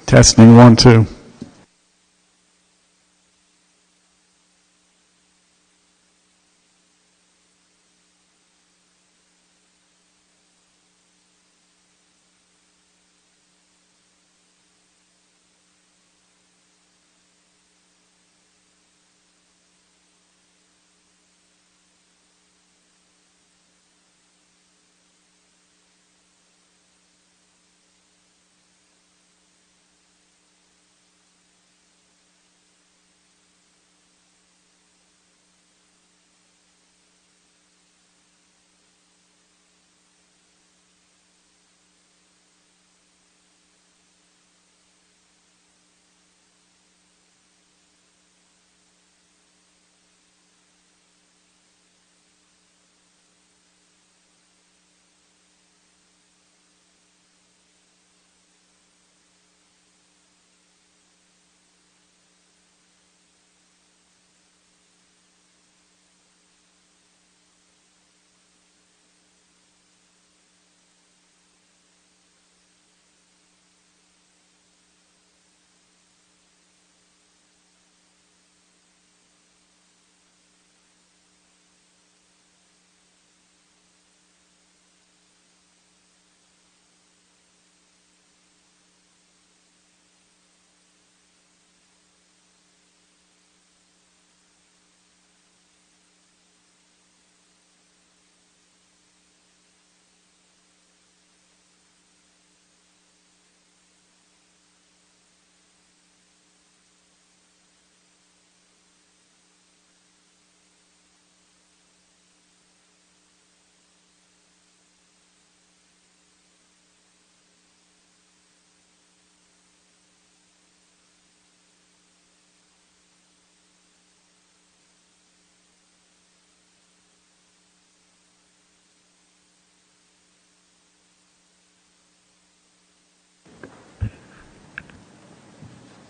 Testing 1, 2.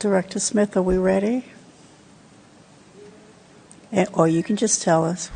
Director Smith, are we ready? Or you can just tell us.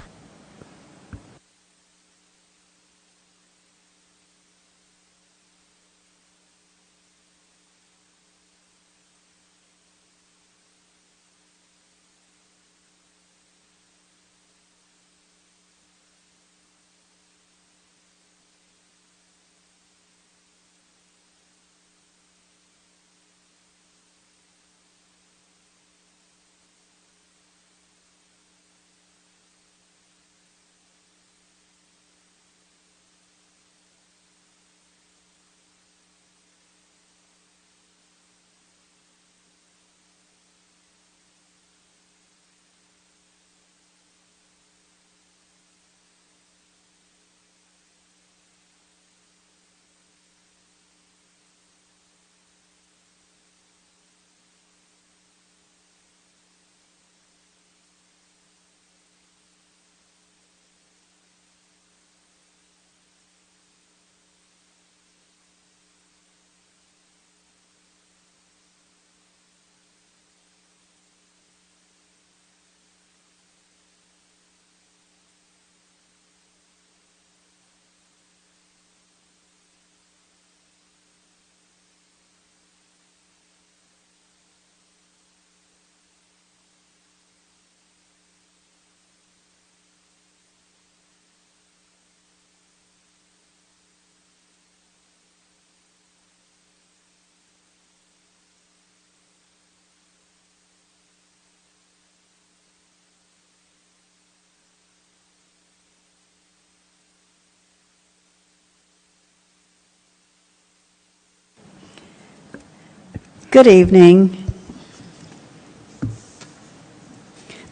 Good evening.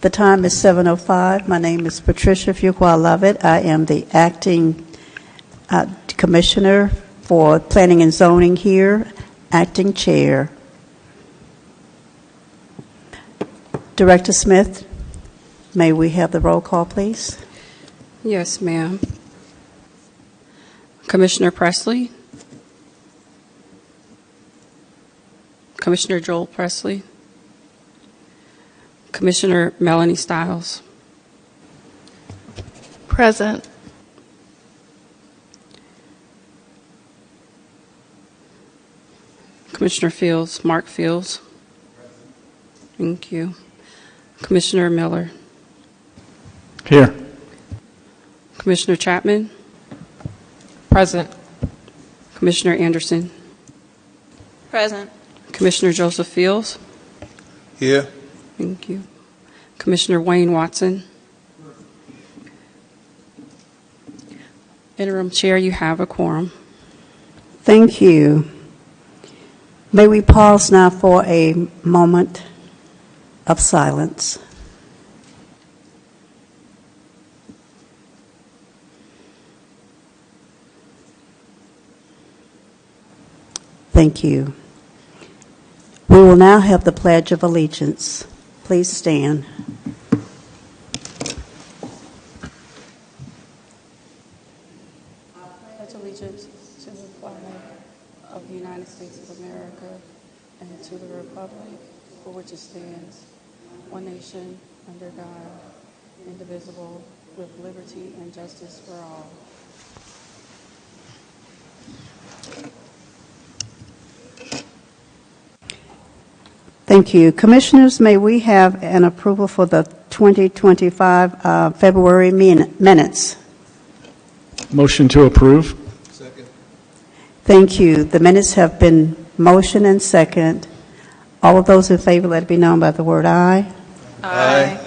The time is 7:05. My name is Patricia Fuqua-Lovett. I am the acting commissioner for planning and zoning here, acting chair. Director Smith, may we have the roll call, please? Yes, ma'am. Commissioner Presley, Commissioner Joel Presley, Commissioner Melanie Stiles, Present. Commissioner Fields, Mark Fields. Thank you. Commissioner Miller. Here. Commissioner Chapman. Present. Commissioner Anderson. Present. Commissioner Joseph Fields. Here. Thank you. Commissioner Wayne Watson. Interim Chair, you have a quorum. Thank you. May we pause now for a moment of silence. Thank you. We will now have the Pledge of Allegiance. Please stand. I pledge allegiance to the flag of the United States of America and to the republic for which it stands, one nation, under God, indivisible, with liberty and justice for all. Thank you. Commissioners, may we have an approval for the 2025 February minutes? Motion to approve. Second. Thank you. The minutes have been motion and second. All of those in favor, let it be known by the word aye. Aye.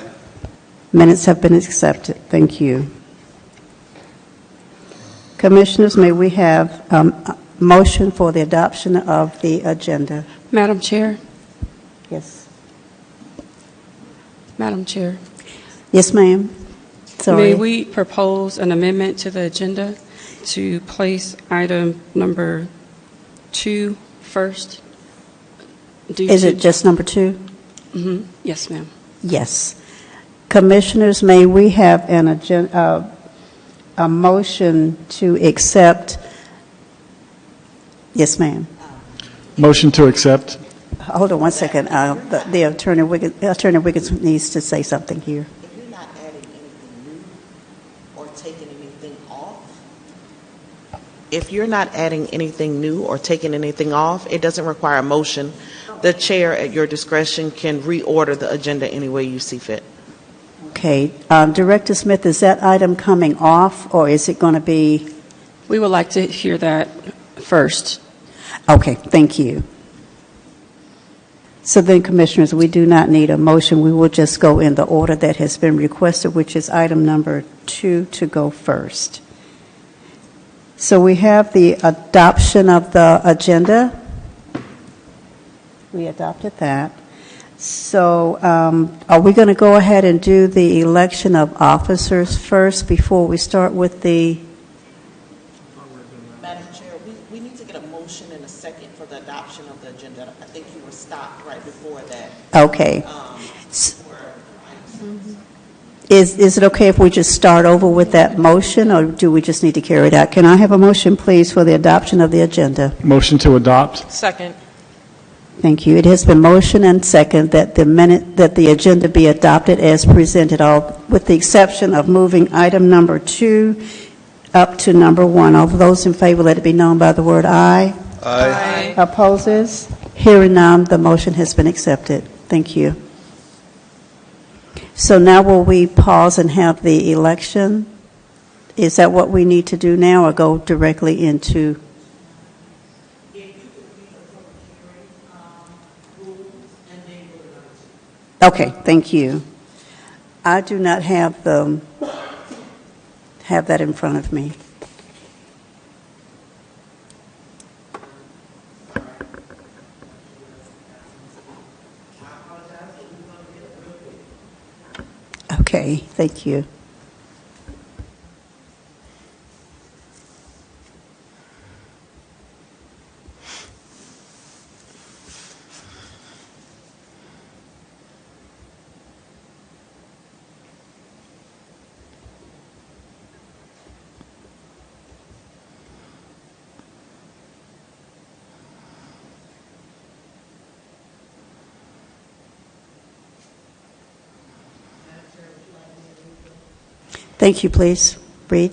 Minutes have been accepted. Thank you. Commissioners, may we have a motion for the adoption of the agenda? Madam Chair, Yes. Madam Chair, Yes, ma'am. Sorry. may we propose an amendment to the agenda to place item number 2 first? Is it just number 2? Yes, ma'am. Yes. Commissioners, may we have a motion to accept? Yes, ma'am. Motion to accept. Hold on one second. The Attorney Wiggins needs to say something here. If you're not adding anything new or taking anything off, it doesn't require a motion. The chair, at your discretion, can reorder the agenda any way you see fit. Okay. Director Smith, is that item coming off, or is it going to be? We would like to hear that first. Okay, thank you. So then, Commissioners, we do not need a motion. We will just go in the order that has been requested, which is item number 2 to go first. So we have the adoption of the agenda. We adopted that. So are we going to go ahead and do the election of officers first before we start with the... Madam Chair, we need to get a motion and a second for the adoption of the agenda. I think you were stopped right before that. Okay. Is it okay if we just start over with that motion, or do we just need to carry it out? Can I have a motion, please, for the adoption of the agenda? Motion to adopt. Second. Thank you. It has been motion and second that the agenda be adopted as presented, all with the exception of moving item number 2 up to number 1. All of those in favor, let it be known by the word aye. Aye. Opposes? Hearing none, the motion has been accepted. Thank you. So now will we pause and have the election? Is that what we need to do now, or go directly into? Okay, thank you. I do not have that in front of me. Okay, thank you. Thank you, please. Read.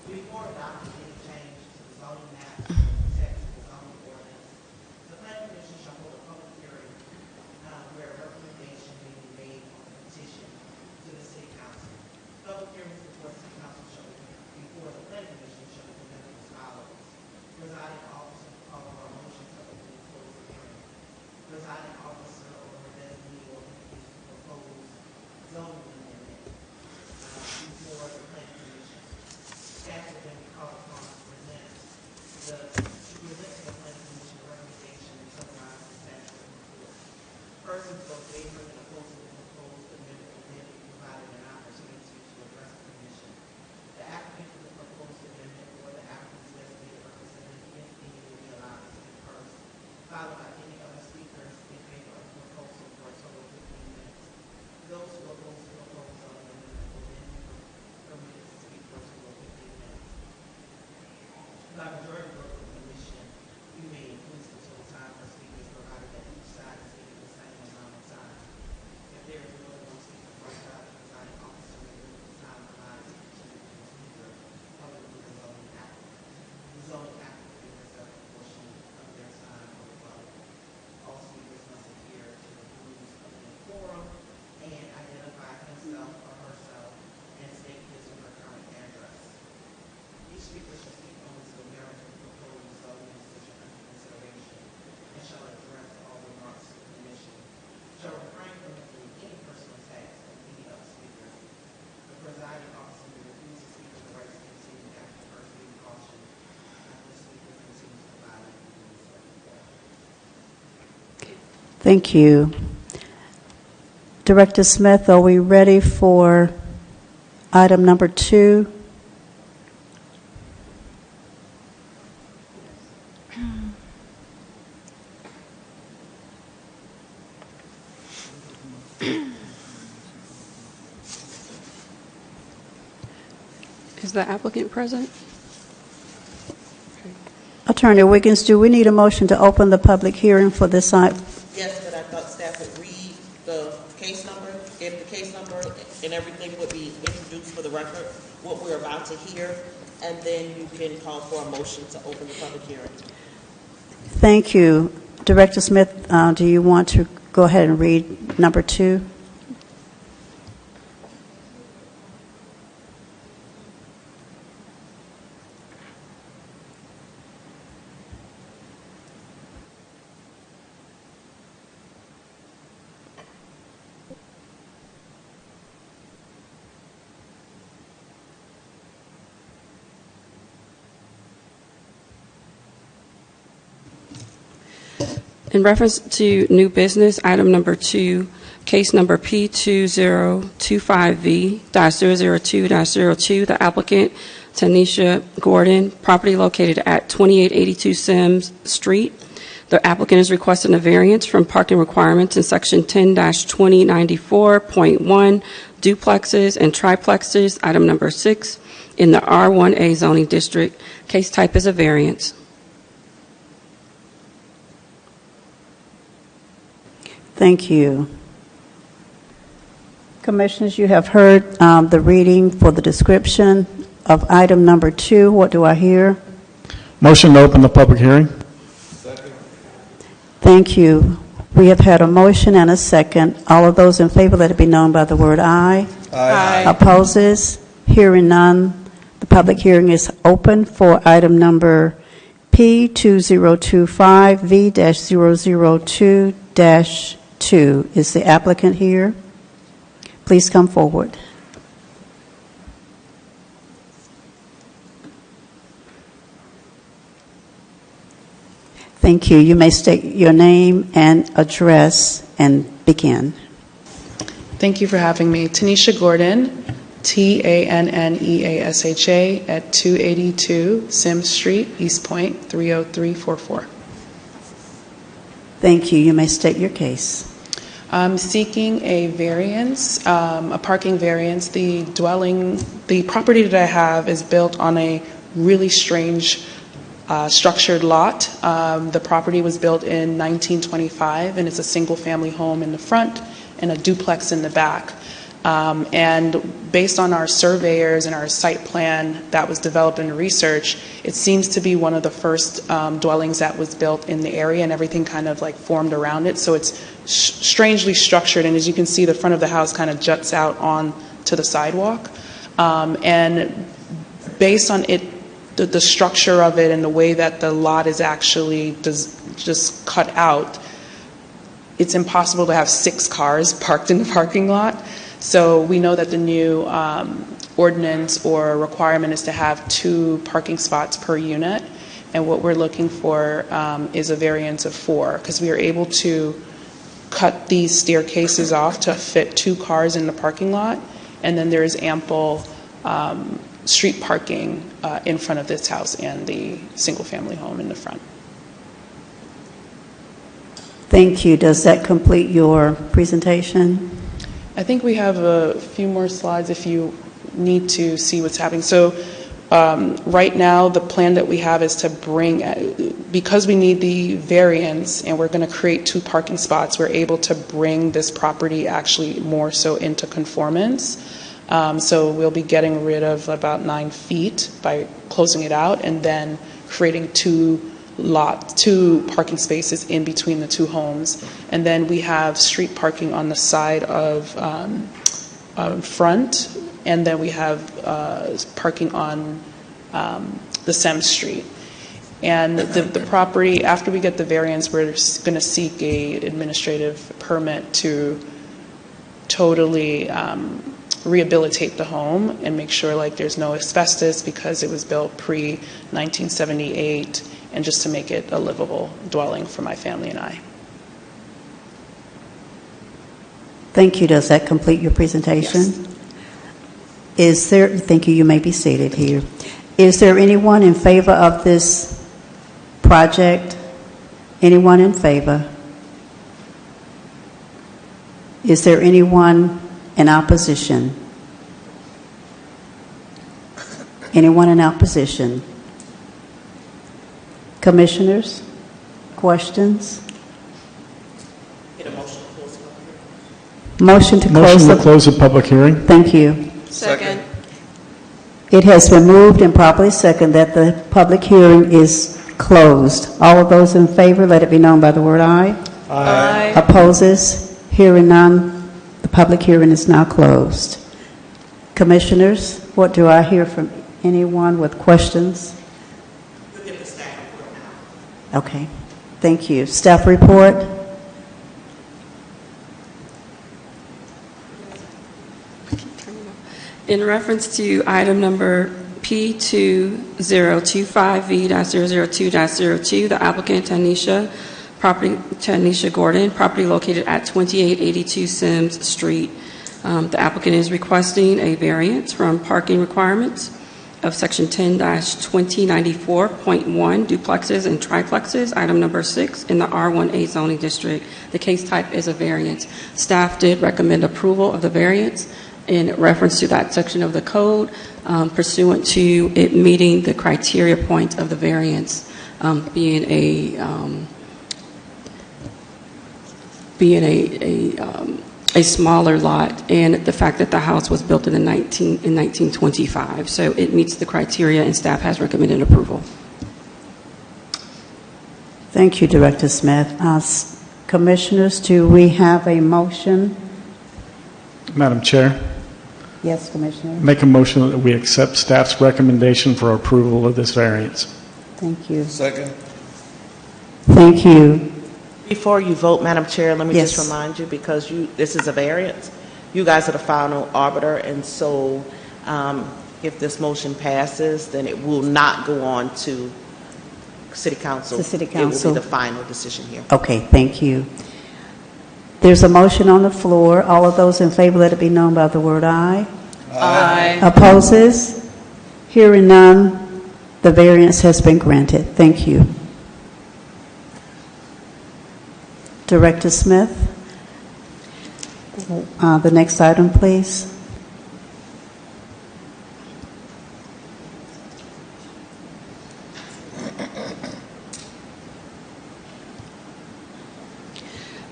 Before adopting any change to the zoning map, section of the zoning ordinance, First, is both favor and opposing the proposed amendment will then be provided an opportunity to address the commission. The applicant for the proposed amendment or the applicant's designated representative, if any, will be allowed to speak first, followed by any other speakers in favor of the proposal for a total of 15 minutes. Those who oppose the proposal amendment will then be permitted to speak for a total of 15 minutes. By majority vote of the commission, you may increase the total time for speakers provided that each side is given the same amount of time. If there is more than one speaker per side, the presiding officer may limit the time allotted to each individual speaker other than the zoning applicant. The zoning applicant may reserve a portion of their time for the public. All speakers must adhere to the rules of the forum and identify himself or herself and state his or her current address. Each speaker shall speak only to the merits of the proposed zoning decision under consideration and shall address all remarks to the commission. Shall refrain from making any personal attacks on any other speaker. The presiding officer may refuse to speak of the right to continue after first being cautioned that the speaker continues to violate the rules of the forum. Thank you. Director Smith, are we ready for item number 2? Is the applicant present? Attorney Wiggins, do we need a motion to open the public hearing for this item? Yes, but I thought staff would read the case number. If the case number and everything would be introduced for the record, what we're about to hear, and then you can call for a motion to open the public hearing. Thank you. Director Smith, do you want to go ahead and read number 2? In reference to new business, item number 2, case number P2025V-002-02, the applicant, Tanisha Gordon, property located at 2882 Sims Street. The applicant is requesting a variance from parking requirements in Section 10-2094.1, duplexes and triplexes, item number 6, in the R1A zoning district. Case type is a variance. Thank you. Commissioners, you have heard the reading for the description of item number 2. What do I hear? Motion to open the public hearing. Thank you. We have had a motion and a second. All of those in favor, let it be known by the word aye. Aye. Opposes? Hearing none. The public hearing is open for item number P2025V-002-2. Is the applicant here? Please come forward. Thank you. You may state your name and address and begin. Thank you for having me. Tanisha Gordon, Tanneasha, at 282 Sims Street, East Point, 30344. Thank you. You may state your case. I'm seeking a variance, a parking variance. The property that I have is built on a really strange structured lot. The property was built in 1925, and it's a single-family home in the front and a duplex in the back. And based on our surveyors and our site plan that was developed in research, it seems to be one of the first dwellings that was built in the area, and everything kind of like formed around it. So it's strangely structured, and as you can see, the front of the house kind of juts out on to the sidewalk. And based on it, the structure of it and the way that the lot is actually just cut out, it's impossible to have 6 cars parked in the parking lot. So we know that the new ordinance or requirement is to have 2 parking spots per unit. And what we're looking for is a variance of 4, because we are able to cut these staircases off to fit 2 cars in the parking lot, and then there is ample street parking in front of this house and the single-family home in the front. Thank you. Does that complete your presentation? I think we have a few more slides if you need to see what's happening. So right now, the plan that we have is to bring, because we need the variance and we're going to create 2 parking spots, we're able to bring this property actually more so into conformance. So we'll be getting rid of about 9 feet by closing it out and then creating 2 parking spaces in between the 2 homes. And then we have street parking on the side of front, and then we have parking on the Sem Street. And the property, after we get the variance, we're going to seek an administrative permit to totally rehabilitate the home and make sure like there's no asbestos because it was built pre-1978, and just to make it a livable dwelling for my family and I. Thank you. Does that complete your presentation? Yes. Thank you. You may be seated here. Is there anyone in favor of this project? Anyone in favor? Is there anyone in opposition? Anyone in opposition? Commissioners, questions? Motion to close Motion to the... close the public hearing? Thank you. Second. It has been moved and properly seconded that the public hearing is closed. All of those in favor, let it be known by the word aye. Aye. Opposes? Hearing none, the public hearing is now closed. Commissioners, what do I hear from anyone with questions? You'll get the staff report now. Okay, thank you. Staff report? In reference to item number P2025V.002.02, the applicant Tanisha Gordon, property located at 2882 Sims Street. The applicant is requesting a variance from parking requirements of Section 10-2094.1 duplexes and triplexes, item number 6, in the R1A zoning district. The case type is a variance. Staff did recommend approval of the variance in reference to that section of the code, pursuant to it meeting the criteria point of the variance, being a smaller lot, and the fact that the house was built in 1925. So it meets the criteria, and staff has recommended approval. Thank you, Director Smith. Commissioners, do we have a motion? Madam Chair, Yes, Commissioner. make a motion that we accept staff's recommendation for approval of this variance. Thank you. Second. Thank you. Before you vote, Madam Chair, let me Yes. just remind you, because this is a variance, you guys are the final arbiter, and so if this motion passes, then it will not go on to City Council. To City It Council. will be the final decision here. Okay, thank you. There's a motion on the floor. All of those in favor, let it be known by the word aye. Aye. Opposes? Hearing none, the variance has been granted. Thank you. Director Smith, the next item, please.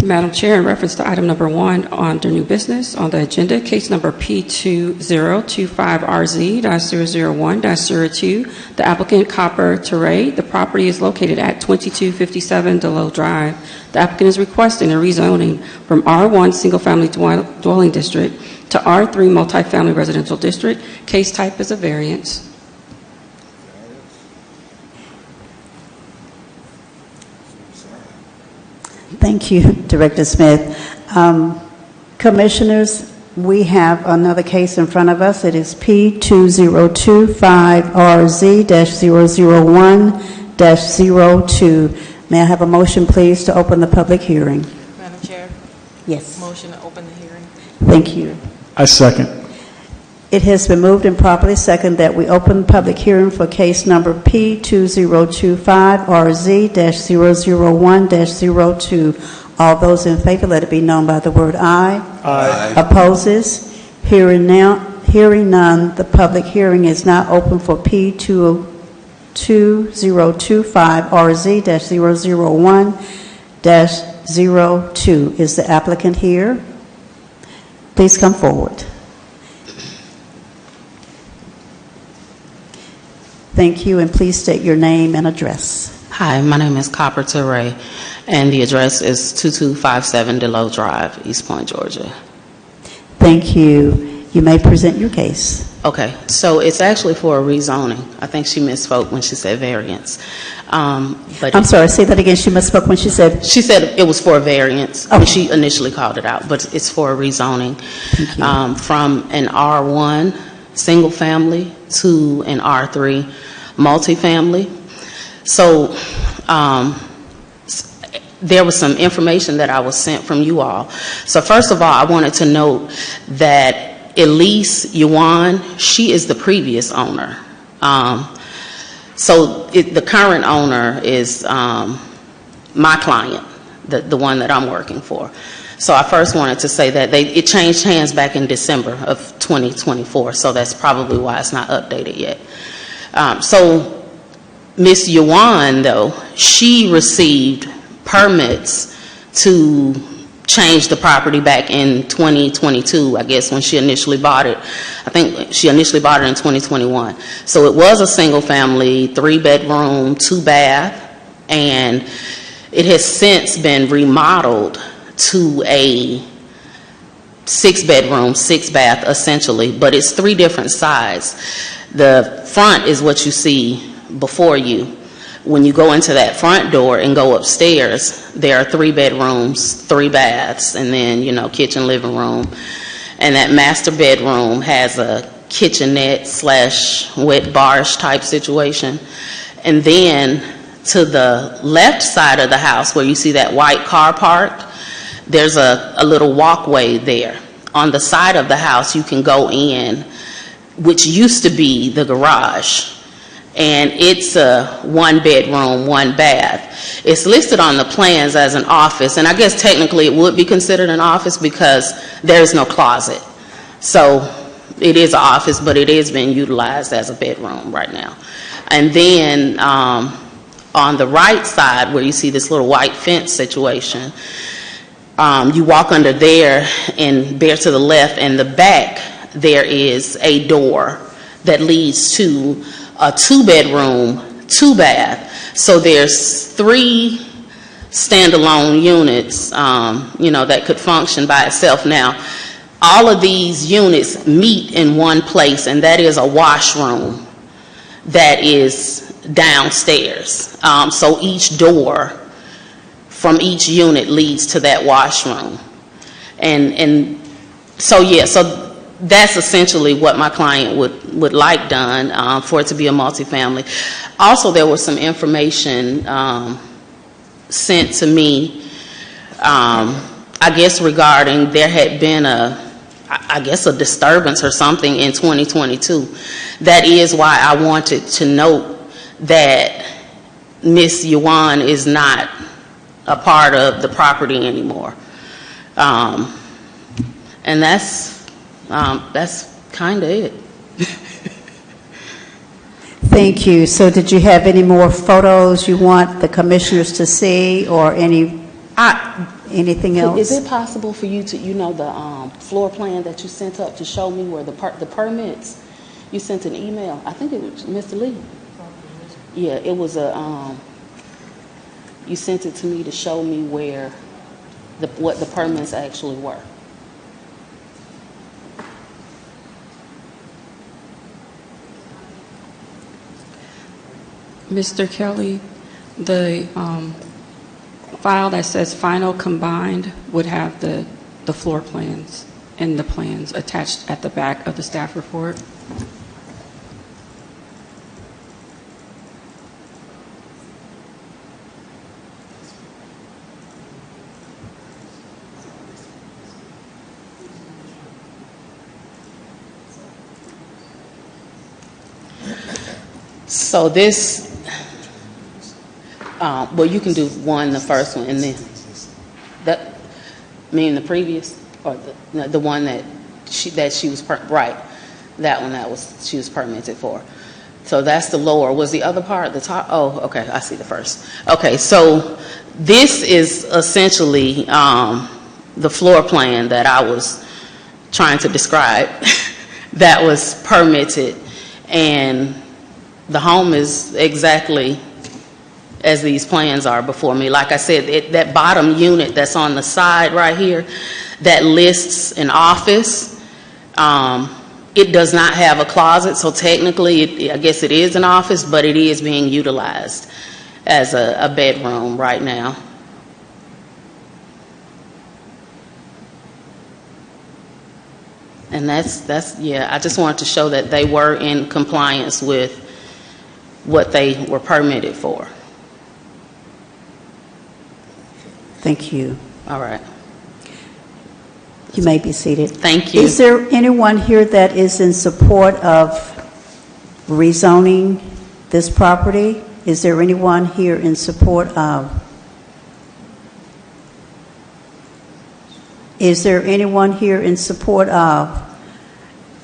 Madam Chair, in reference to item number 1 under new business on the agenda, case number P2025RZ-001-02, the applicant Copper Teray. The property is located at 2257 DeLoe Drive. The applicant is requesting a rezoning from R1 single-family dwelling district to R3 multifamily residential district. Case type is a variance. Thank you, Director Smith. Commissioners, we have another case in front of us. It is P2025RZ-001 R1-02. May I have a motion, please, to open the public hearing? Madam Chair, Yes. motion to open the hearing. Thank you. I second. It has been moved and properly seconded that we open public hearing for case number P2025-RZ-001-02. All those in favor, let it be known by the word aye. Aye. Opposes? Hearing none, the public hearing is now open for P2025-RZ-001-02. Is the applicant here? Please come forward. Thank you, and please state your name and address. Hi, my name is Copper Teray, and the address is 2257 DeLoe Drive, East Point, Georgia. Thank you. You may present your case. Okay, so it's actually for a rezoning. I think she misspoke when she said variance. But I'm sorry, say that again. She misspoke when she said... she said it was for a variance when Okay. she initially called it out, but it's for a rezoning Thank you. from an R1 single family to an R3 multifamily. So there was some information that I was sent from you all. So first of all, I wanted to note that Elise Yuan, she is the previous owner. The current owner is my client, the one that I'm working for. So I first wanted to say that it changed hands back in December of 2024, so that's probably why it's not updated yet. So Ms. Yuan, though, she received permits to change the property back in 2022, I guess, when she initially bought it. I think she initially bought it in 2021. So it was a single family, 3-bedroom, 2-bath, and it has since been remodeled to a 6-bedroom, 6-bath, essentially, but it's 3 different sides. The front is what you see before you. When you go into that front door and go upstairs, there are 3 bedrooms, 3 baths, and then, kitchen, living room. And that master bedroom has a kitchenette / wet bar-ish type situation. And then to the left side of the house where you see that white car parked, there's a little walkway there. On the side of the house you can go in, which used to be the garage. And it's a 1-bedroom, 1-bath. It's listed on the plans as an office, and I guess technically it would be considered an office because there's no closet. So it is an office, but it is being utilized as a bedroom right now. And then on the right side where you see this little white fence situation, you walk under there and bear to the left, and the back there is a door that leads to a 2-bedroom, 2-bath. So there's 3 standalone units, that could function by itself. Now, all of these units meet in one place, and that is a washroom that is downstairs. So each door from each unit leads to that washroom. And so that's essentially what my client would like done for it to be a multifamily. Also, there was some information sent to me, I guess regarding there had been a disturbance or something in 2022. That is why I wanted to note that Ms. Yuan is not a part of the property anymore. And that's kind of it. Thank you. So did you have any more photos you want the commissioners to see, or anything else? Is it possible for you to, the floor plan that you sent up to show me where the permits, you sent an email, I think it was Mr. Lee. Yeah, it was you sent it to me to show me where, what the permits actually were. Mr. Kelly, the file that says final combined would have the floor plans and the plans attached at the back of the staff report. So this, well, you can do one, the first one, and then, that, meaning the previous, or the one that she was, right, that one she was permitted for. So that's the lower. Was the other part the top? Oh, okay, I see the first. Okay, so this is essentially the floor plan that I was trying to describe that was permitted, and the home is exactly as these plans are before me. Like I said, that bottom unit that's on the side right here that lists an office, it does not have a closet, so technically I guess it is an office, but it is being utilized as a bedroom right now. And that's yeah, I just wanted to show that they were in compliance with what they were permitted for. Thank you. All right. You may be seated. Thank you. Is there anyone here that is in support of rezoning this property? Is there anyone here in support of? Is there anyone here in support of?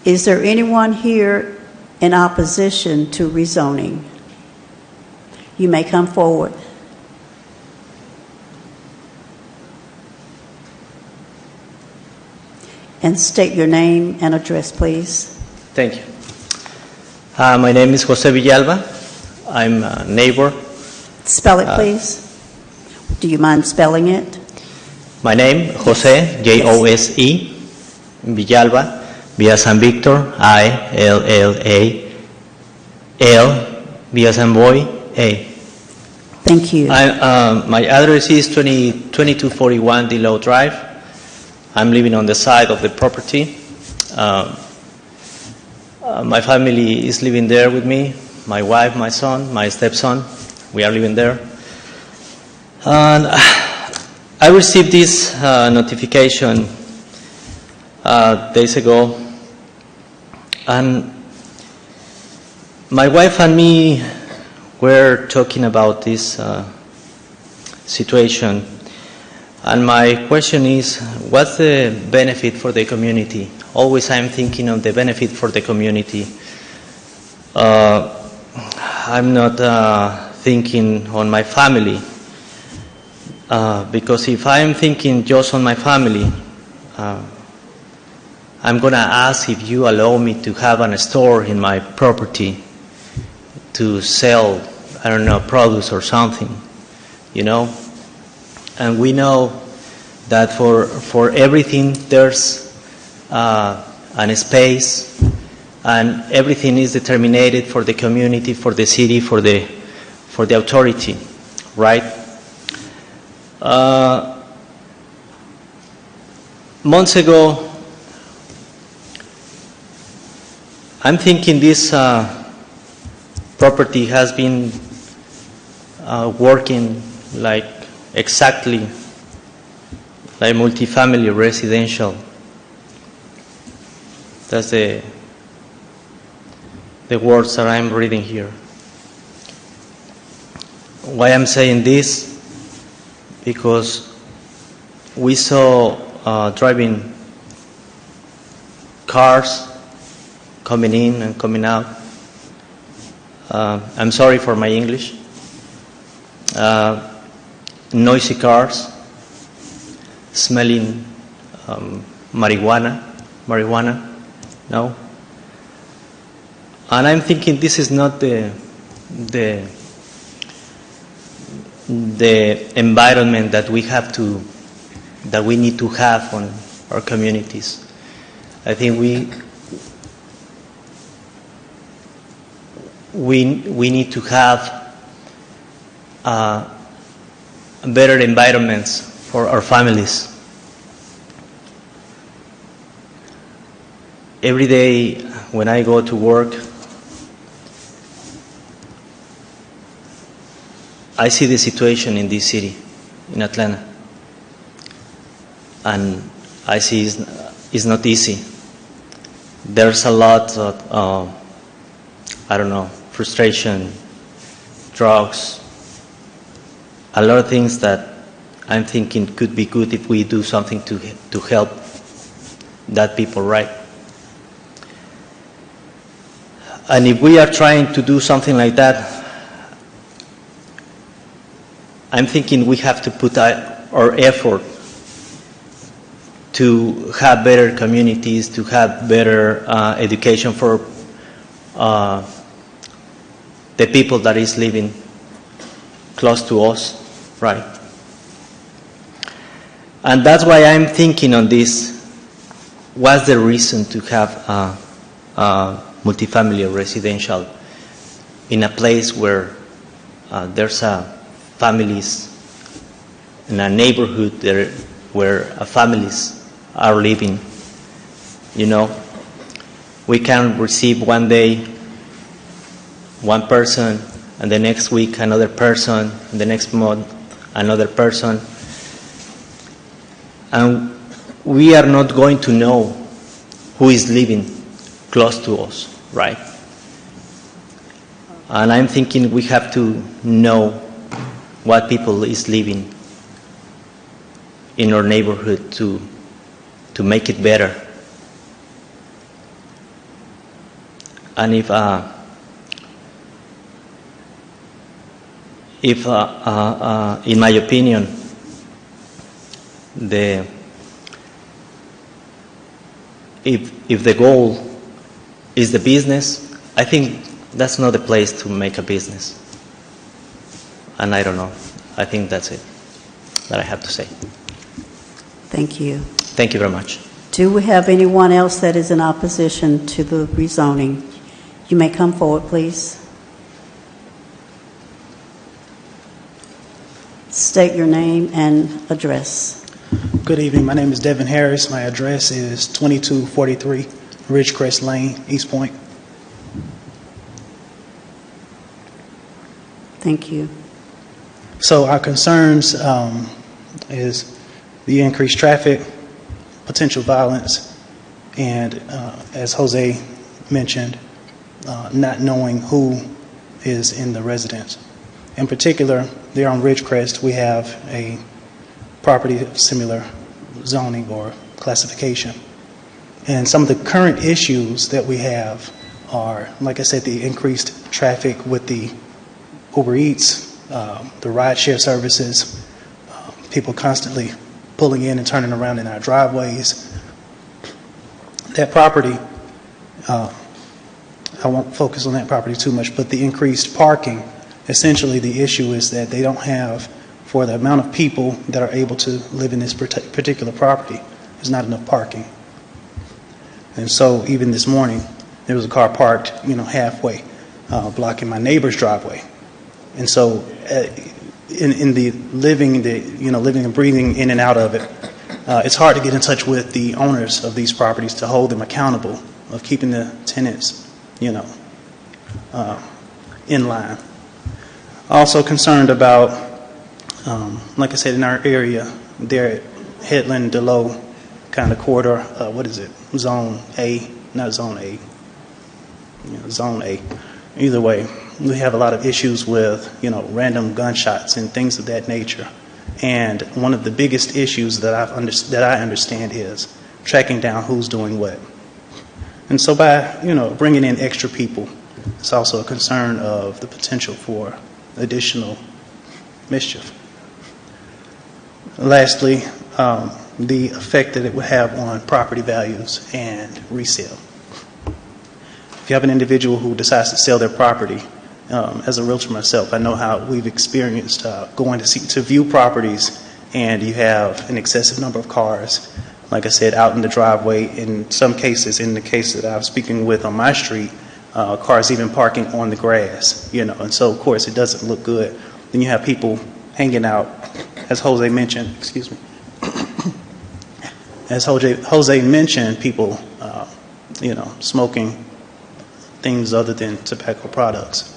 Is there anyone here in opposition to rezoning? You may come forward. And state your name and address, please. Thank you. My name is Jose Villalba. I'm a neighbor. Spell it, please. Do you mind spelling it? My name, Jose, Jose, Villalba, via San Victor, I-L-L-A-L, via San Boy, A. Thank you. My address is 2241 Delow Drive. I'm living on the side of the property. My family is living there with me, my wife, my son, my stepson. We are living there. And I received this notification days ago, and my wife and me were talking about this situation, and my question is, what's the benefit for the community? Always I'm thinking of the benefit for the community. I'm not thinking on my family. Because if I'm thinking just on my family, I'm going to ask if you allow me to have a store in my property to sell, I don't know, produce or something, you know? And we know that for everything there's an space, and everything is determined for the community, for the city, for the authority, right? Months ago, I'm thinking this property has been working like exactly like multifamily residential. That's the words that I'm reading here. Why I'm saying this? Because we saw driving cars coming in and coming out. I'm sorry for my English. Noisy cars, smelling marijuana, no? And I'm thinking this is not the environment that we need to have on our communities. I think we need to have better environments for our families. Every day when I go to work, I see the situation in this city, in Atlanta, and I see it's not easy. There's a lot of, I don't know, frustration, drugs, a lot of things that I'm thinking could be good if we do something to help that people, right? And if we are trying to do something like that, I'm thinking we have to put our effort to have better communities, to have better education for the people that is living close to us, right? And that's why I'm thinking on this. What's the reason to have multifamily or residential in a place where there's families in a neighborhood there where families are living? You know, we can receive one day one person, and the next week another person, and the next month another person, and we are not going to know who is living close to us, right? And I'm thinking we have to know what people is living in our neighborhood to make it better. And if in my opinion, if the goal is the business, I think that's not the place to make a business. And I don't know. I think that's it that I have to say. Thank you. Thank you very much. Do we have anyone else that is in opposition to the rezoning? You may come forward, please. State your name and address. Good evening. My name is Devin Harris. My address is 2243 Ridgecrest Lane, East Point. Thank you. So our concerns is the increased traffic, potential violence, and as Jose mentioned, not knowing who is in the residence. In particular, there on Ridgecrest, we have a property of similar zoning or classification. And some of the current issues that we have are, like I said, the increased traffic with the Uber Eats, the rideshare services, people constantly pulling in and turning around in our driveways. That property, I won't focus on that property too much, but the increased parking, essentially the issue is that they don't have, for the amount of people that are able to live in this particular property, there's not enough parking. And so even this morning, there was a car parked, halfway, blocking my neighbor's driveway. And so in the living and breathing in and out of it, it's hard to get in touch with the owners of these properties to hold them accountable of keeping the tenants, in line. Also concerned about, like I said, in our area, there at Headland, Delow kind of corridor, Zone A, not Zone A, Zone A. Either way, we have a lot of issues with, random gunshots and things of that nature. And one of the biggest issues that I understand is tracking down who's doing what. And so by, bringing in extra people, it's also a concern of the potential for additional mischief. Lastly, the effect that it would have on property values and resale. If you have an individual who decides to sell their property, as a realtor myself, I know how we've experienced going to view properties, and you have an excessive number of cars, like I said, out in the driveway. In some cases, in the case that I was speaking with on my street, cars even parking on the grass, and so of course it doesn't look good. Then you have people hanging out, as Jose mentioned, as Jose mentioned, people, smoking things other than tobacco products.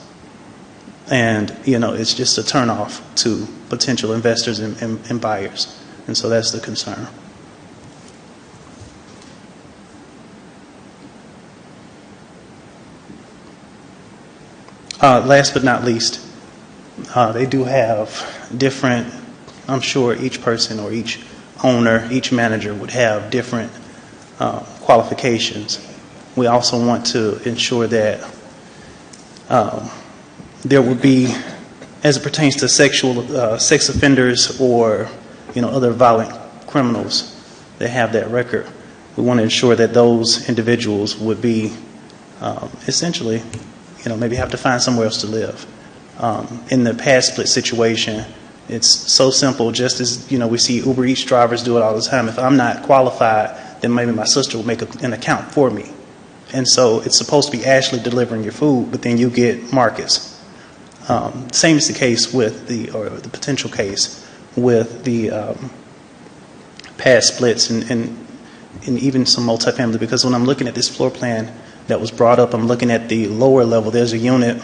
And, it's just a turnoff to potential investors and buyers. And so that's the concern. Last but not least, they do have different, I'm sure each person or each owner, each manager would have different qualifications. We also want to ensure that there would be, as it pertains to sex offenders or other violent criminals that have that record, we want to ensure that those individuals would be essentially, maybe have to find somewhere else to live. In the pad split situation, it's so simple. Just as we see Uber Eats drivers do it all the time. If I'm not qualified, then maybe my sister will make an account for me. And so it's supposed to be Ashley delivering your food, but then you get Marcus. Same is the case with the potential case with the pad splits and even some multifamily. Because when I'm looking at this floor plan that was brought up, I'm looking at the lower level. There's a unit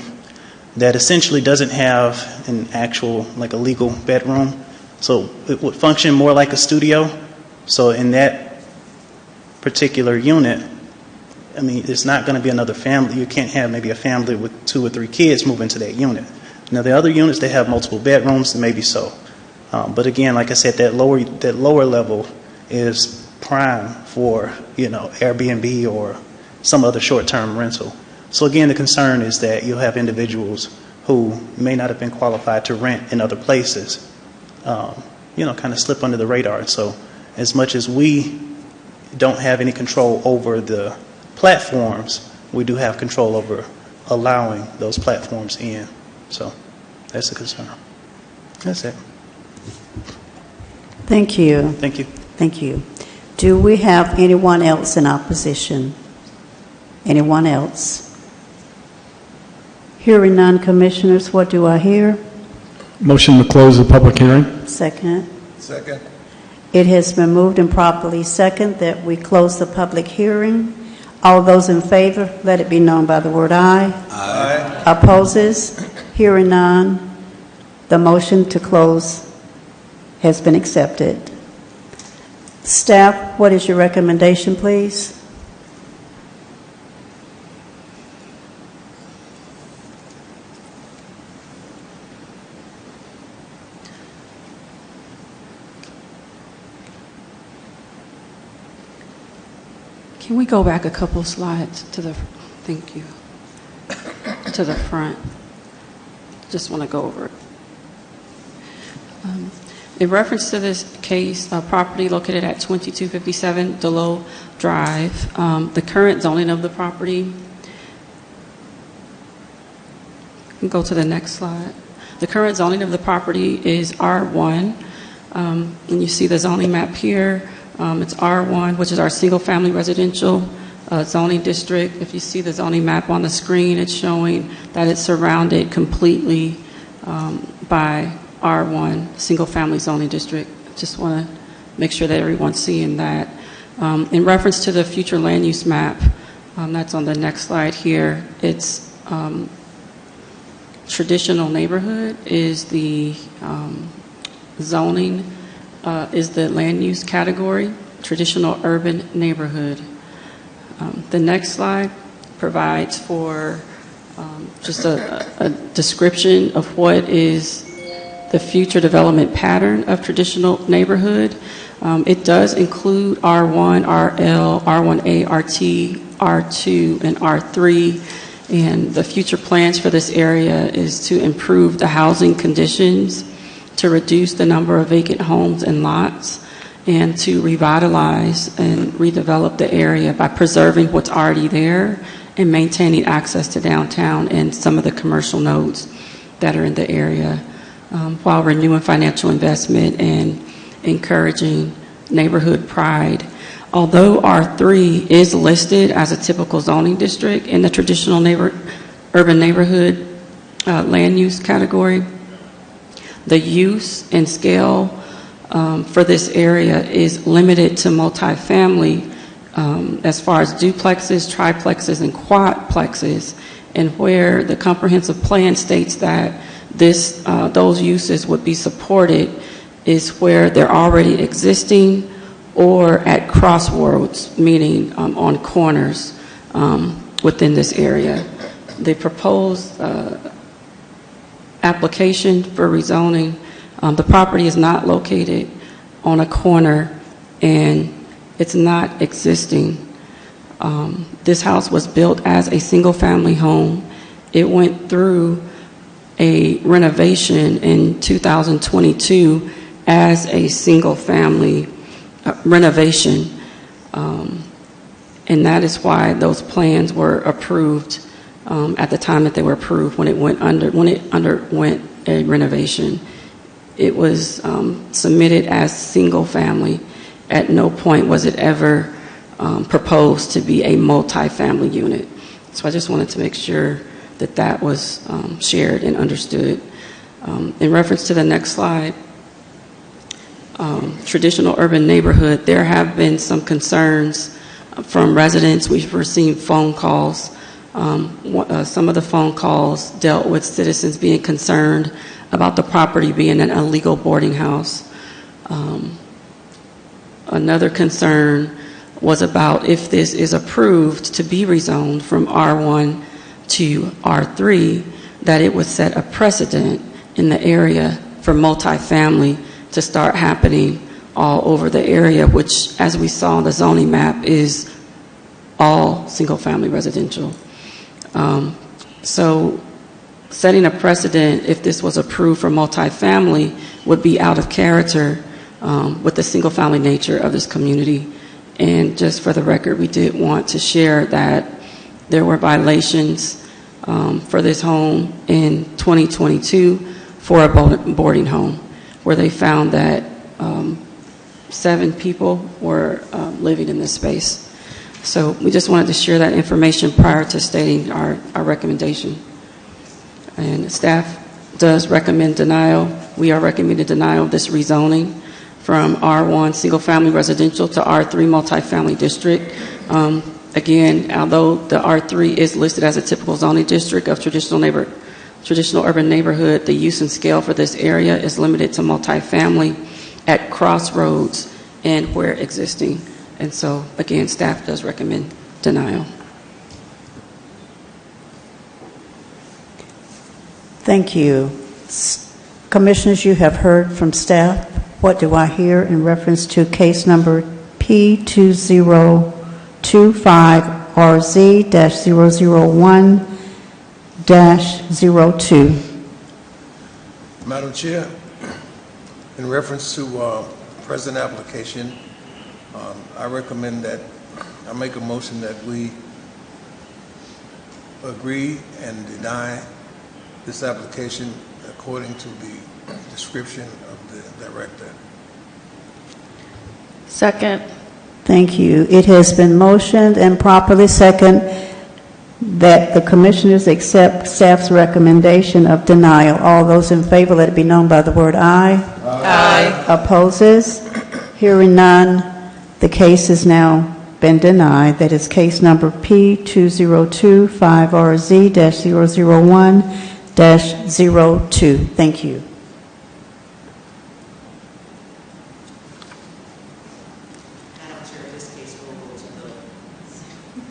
that essentially doesn't have an actual, like a legal bedroom. So it would function more like a studio. So in that particular unit, I mean, it's not going to be another family. You can't have maybe a family with 2 or 3 kids move into that unit. Now, the other units, they have multiple bedrooms, maybe so. But again, like I said, that lower level is prime for, Airbnb or some other short-term rental. So again, the concern is that you'll have individuals who may not have been qualified to rent in other places, kind of slip under the radar. So as much as we don't have any control over the platforms, we do have control over allowing those platforms in. So that's a concern. That's it. Thank you. Thank you. Thank you. Do we have anyone else in opposition? Anyone else? Hearing none, Commissioners, what do I hear? Motion to close the public hearing. Second. Second. It has been moved and properly second that we close the public hearing. All those in favor, let it be known by the word aye. Aye. Opposes? Hearing none, the motion to close has been accepted. Staff, what is your recommendation, please? Can we go back a couple slides to the, thank you, to the front? Just want to go over it. In reference to this case, property located at 2257 Delow Drive, the current zoning of the property, you can go to the next slide. The current zoning of the property is R1, and you see the zoning map here. It's R1, which is our single-family residential zoning district. If you see the zoning map on the screen, it's showing that it's surrounded completely by R1, single-family zoning district. Just want to make sure that everyone's seeing that. In reference to the future land use map, that's on the next slide here, it's traditional neighborhood is the zoning, is the land use category, traditional urban neighborhood. The next slide provides for just a description of what is the future development pattern of traditional neighborhood. It does include R1, RL, R1A, RT, R2, and R3. And the future plans for this area is to improve the housing conditions, to reduce the number of vacant homes and lots, and to revitalize and redevelop the area by preserving what's already there and maintaining access to downtown and some of the commercial nodes that are in the area, while renewing financial investment and encouraging neighborhood pride. Although R3 is listed as a typical zoning district in the traditional urban neighborhood land use category, the use and scale for this area is limited to multifamily as far as duplexes, triplexes, and quadplexes, and where the comprehensive plan states that those uses would be supported is where they're already existing or at crossroads, meaning on corners within this area. the proposed application for rezoning, the property is not located on a corner and it's not existing. This house was built as a single-family home. It went through a renovation in 2022 as a single-family renovation, and that is why those plans were approved at the time that they were approved when it underwent a renovation. It was submitted as single-family. At no point was it ever proposed to be a multi-family unit. So I just wanted to make sure that that was shared and understood. In reference to the next slide, traditional urban neighborhood, there have been some concerns from residents. We've received phone calls. Some of the phone calls dealt with citizens being concerned about the property being an illegal boarding house. Another concern was about if this is approved to be rezoned from R1 to R3, that it would set a precedent in the area for multifamily to start happening all over the area, which, as we saw on the zoning map, is all single-family residential. So setting a precedent, if this was approved for multifamily, would be out of character with the single-family nature of this community. And just for the record, we did want to share that there were violations for this home in 2022 for a boarding home, where they found that 7 people were living in this space. So we just wanted to share that information prior to stating our recommendation. And staff does recommend denial. We are recommending denial of this rezoning from R1 single-family residential to R3 multifamily district. Again, although the R3 is listed as a typical zoning district of traditional urban neighborhood, the use and scale for this area is limited to multifamily at crossroads and where existing. And so, again, staff does recommend denial. Thank you. Commissioners, you have heard from staff. What do I hear in reference to case number P2025RZ-001-02? Madam Chair, in reference to present application, I recommend that I make a motion that we agree and deny this application according to the description of the director. Second. Thank you. It has been motioned and properly second that the commissioners accept staff's recommendation of denial. All those in favor, let it be known by the word aye. Aye. Opposes? Hearing none, the case has now been denied. That is case number P2025RZ-001-02. Thank you. Madam Chair, this case will go to the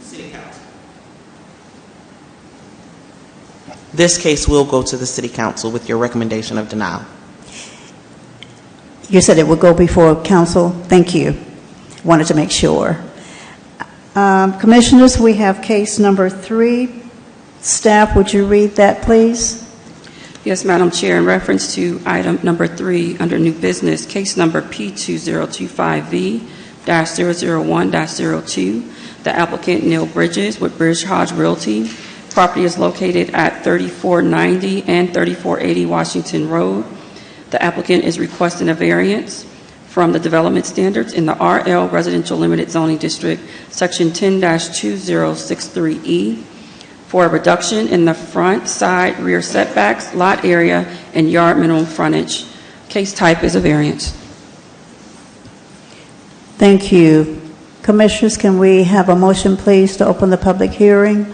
City Council. This case will go to the City Council with your recommendation of denial. You said it would go before council. Thank you. Wanted to make sure. Commissioners, we have case number 3. Staff, would you read that, please? Yes, Madam Chair, in reference to item number 3 under new business, case number P2025V-001-02, the applicant Neil Bridges with Bridge Hodge Realty. Property is located at 3490 and 3480 Washington Road. The applicant is requesting a variance from the development standards in the RL Residential Limited Zoning District, Section 10-2063E, for a reduction in the front, side, rear setbacks, lot area, and yard minimum frontage. Case type is a variance. Thank you. Commissioners, can we have a motion, please, to open the public hearing?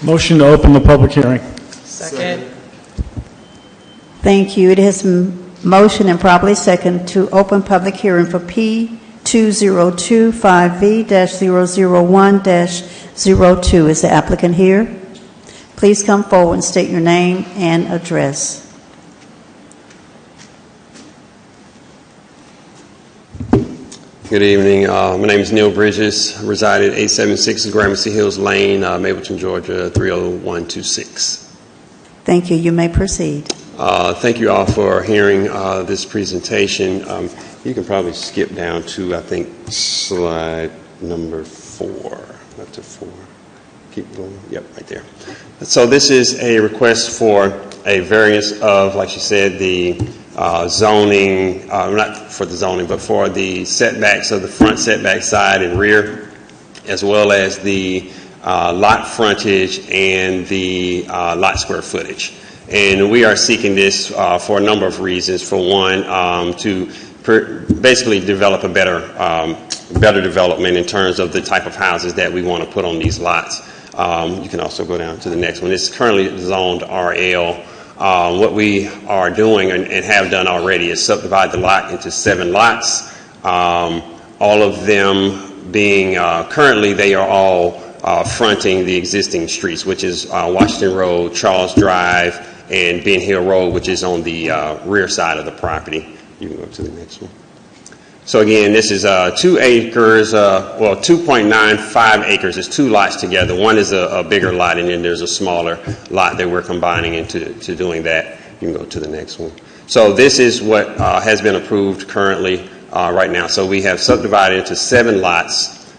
Motion to open the public hearing. Second. Thank you. It has been motion and probably second to open public hearing for P2025V-001-02. Is the applicant here? Please come forward and state your name and address. Good evening. My name is Neil Bridges. I reside at 876 Gramercy Hills Lane, Mapleton, Georgia, 30126. Thank you. You may proceed. Thank you all for hearing this presentation. You can probably skip down to, I think, slide number 4. Up to 4. Keep going. Yep, right there. So this is a request for a variance of, like she said, the zoning, not for the zoning, but for the setbacks of the front setback side and rear, as well as the lot frontage and the lot square footage. And we are seeking this for a number of reasons. For one, to basically develop a better development in terms of the type of houses that we want to put on these lots. You can also go down to the next one. It's currently zoned RL. What we are doing and have done already is subdivide the lot into 7 lots. All of them being, currently they are all fronting the existing streets, which is Washington Road, Charles Drive, and Ben Hill Road, which is on the rear side of the property. You can go to the next one. So again, this is 2 acres, 2.95 acres. It's 2 lots together. One is a bigger lot, and then there's a smaller lot that we're combining into doing that. You can go to the next one. So this is what has been approved currently right now. So we have subdivided into 7 lots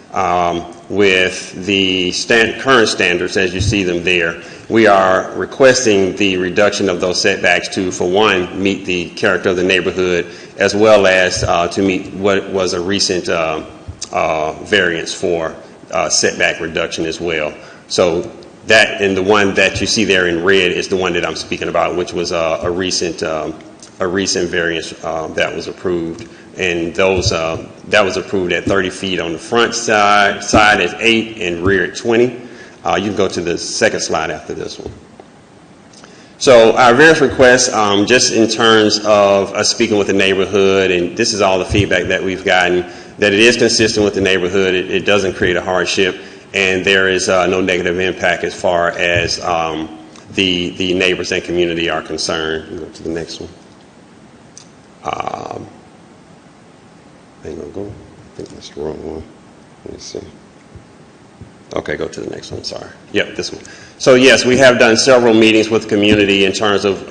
with the current standards as you see them there. We are requesting the reduction of those setbacks to, for one, meet the character of the neighborhood, as well as to meet what was a recent variance for setback reduction as well. So that, and the one that you see there in red is the one that I'm speaking about, which was a recent variance that was approved. And those that was approved at 30 feet on the front side at 8 and rear at 20. You can go to the second slide after this one. So our various requests, just in terms of us speaking with the neighborhood, and this is all the feedback that we've gotten, that it is consistent with the neighborhood, it doesn't create a hardship, and there is no negative impact as far as the neighbors and community are concerned. Go to the next one. I think that's the wrong one. Let me see. Okay, go to the next one, sorry. Yep, this one. So yes, we have done several meetings with the community in terms of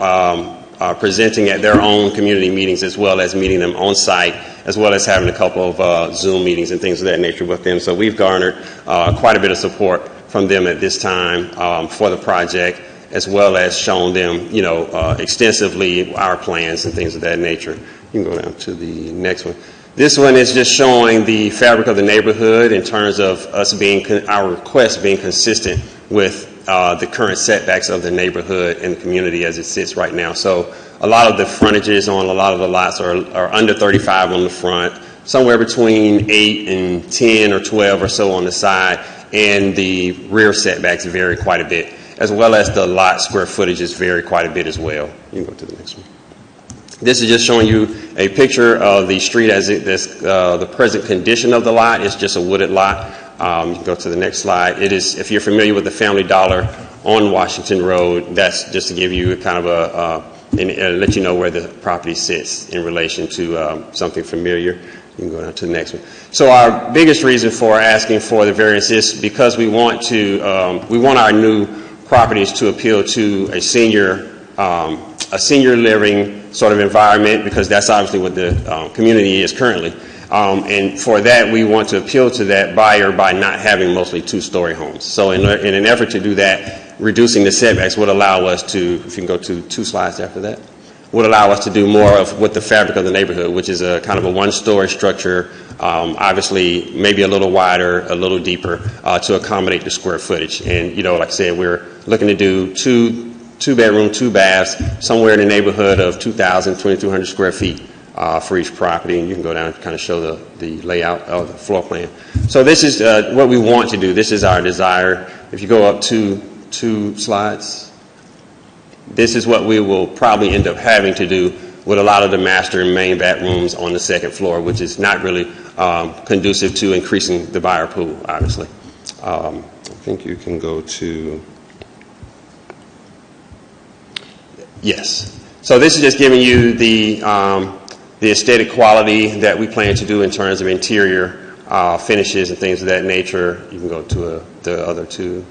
presenting at their own community meetings, as well as meeting them on site, as well as having a couple of Zoom meetings and things of that nature with them. So we've garnered quite a bit of support from them at this time for the project, as well as shown them, extensively our plans and things of that nature. You can go down to the next one. This one is just showing the fabric of the neighborhood in terms of us our request being consistent with the current setbacks of the neighborhood and the community as it sits right now. So a lot of the frontages on a lot of the lots are under 35 on the front, somewhere between 8 and 10 or 12 or so on the side, and the rear setbacks vary quite a bit, as well as the lot square footages vary quite a bit as well. You can go to the next one. This is just showing you a picture of the street as the present condition of the lot. It's just a wooded lot. You can go to the next slide. It is, if you're familiar with the Family Dollar on Washington Road, that's just to give you kind of let you know where the property sits in relation to something familiar. You can go down to the next one. So our biggest reason for asking for the variance is because we want our new properties to appeal to a senior living sort of environment, because that's obviously what the community is currently. And for that, we want to appeal to that buyer by not having mostly 2-story homes. So in an effort to do that, reducing the setbacks would allow us to, if you can go to 2 slides after that, would allow us to do more of what the fabric of the neighborhood, which is a kind of a 1-story structure, obviously maybe a little wider, a little deeper, to accommodate the square footage. And, like I said, we're looking to do 2-bedroom, 2 baths, somewhere in the neighborhood of 2,000, 2,200 square feet for each property. And you can go down and kind of show the layout of the floor plan. So this is what we want to do. This is our desire. If you go up 2 slides, this is what we will probably end up having to do with a lot of the master and main bedrooms on the second floor, which is not really conducive to increasing the buyer pool, obviously. I think you can go to Yes. So this is just giving you the aesthetic quality that we plan to do in terms of interior finishes and things of that nature. You can go to the other two.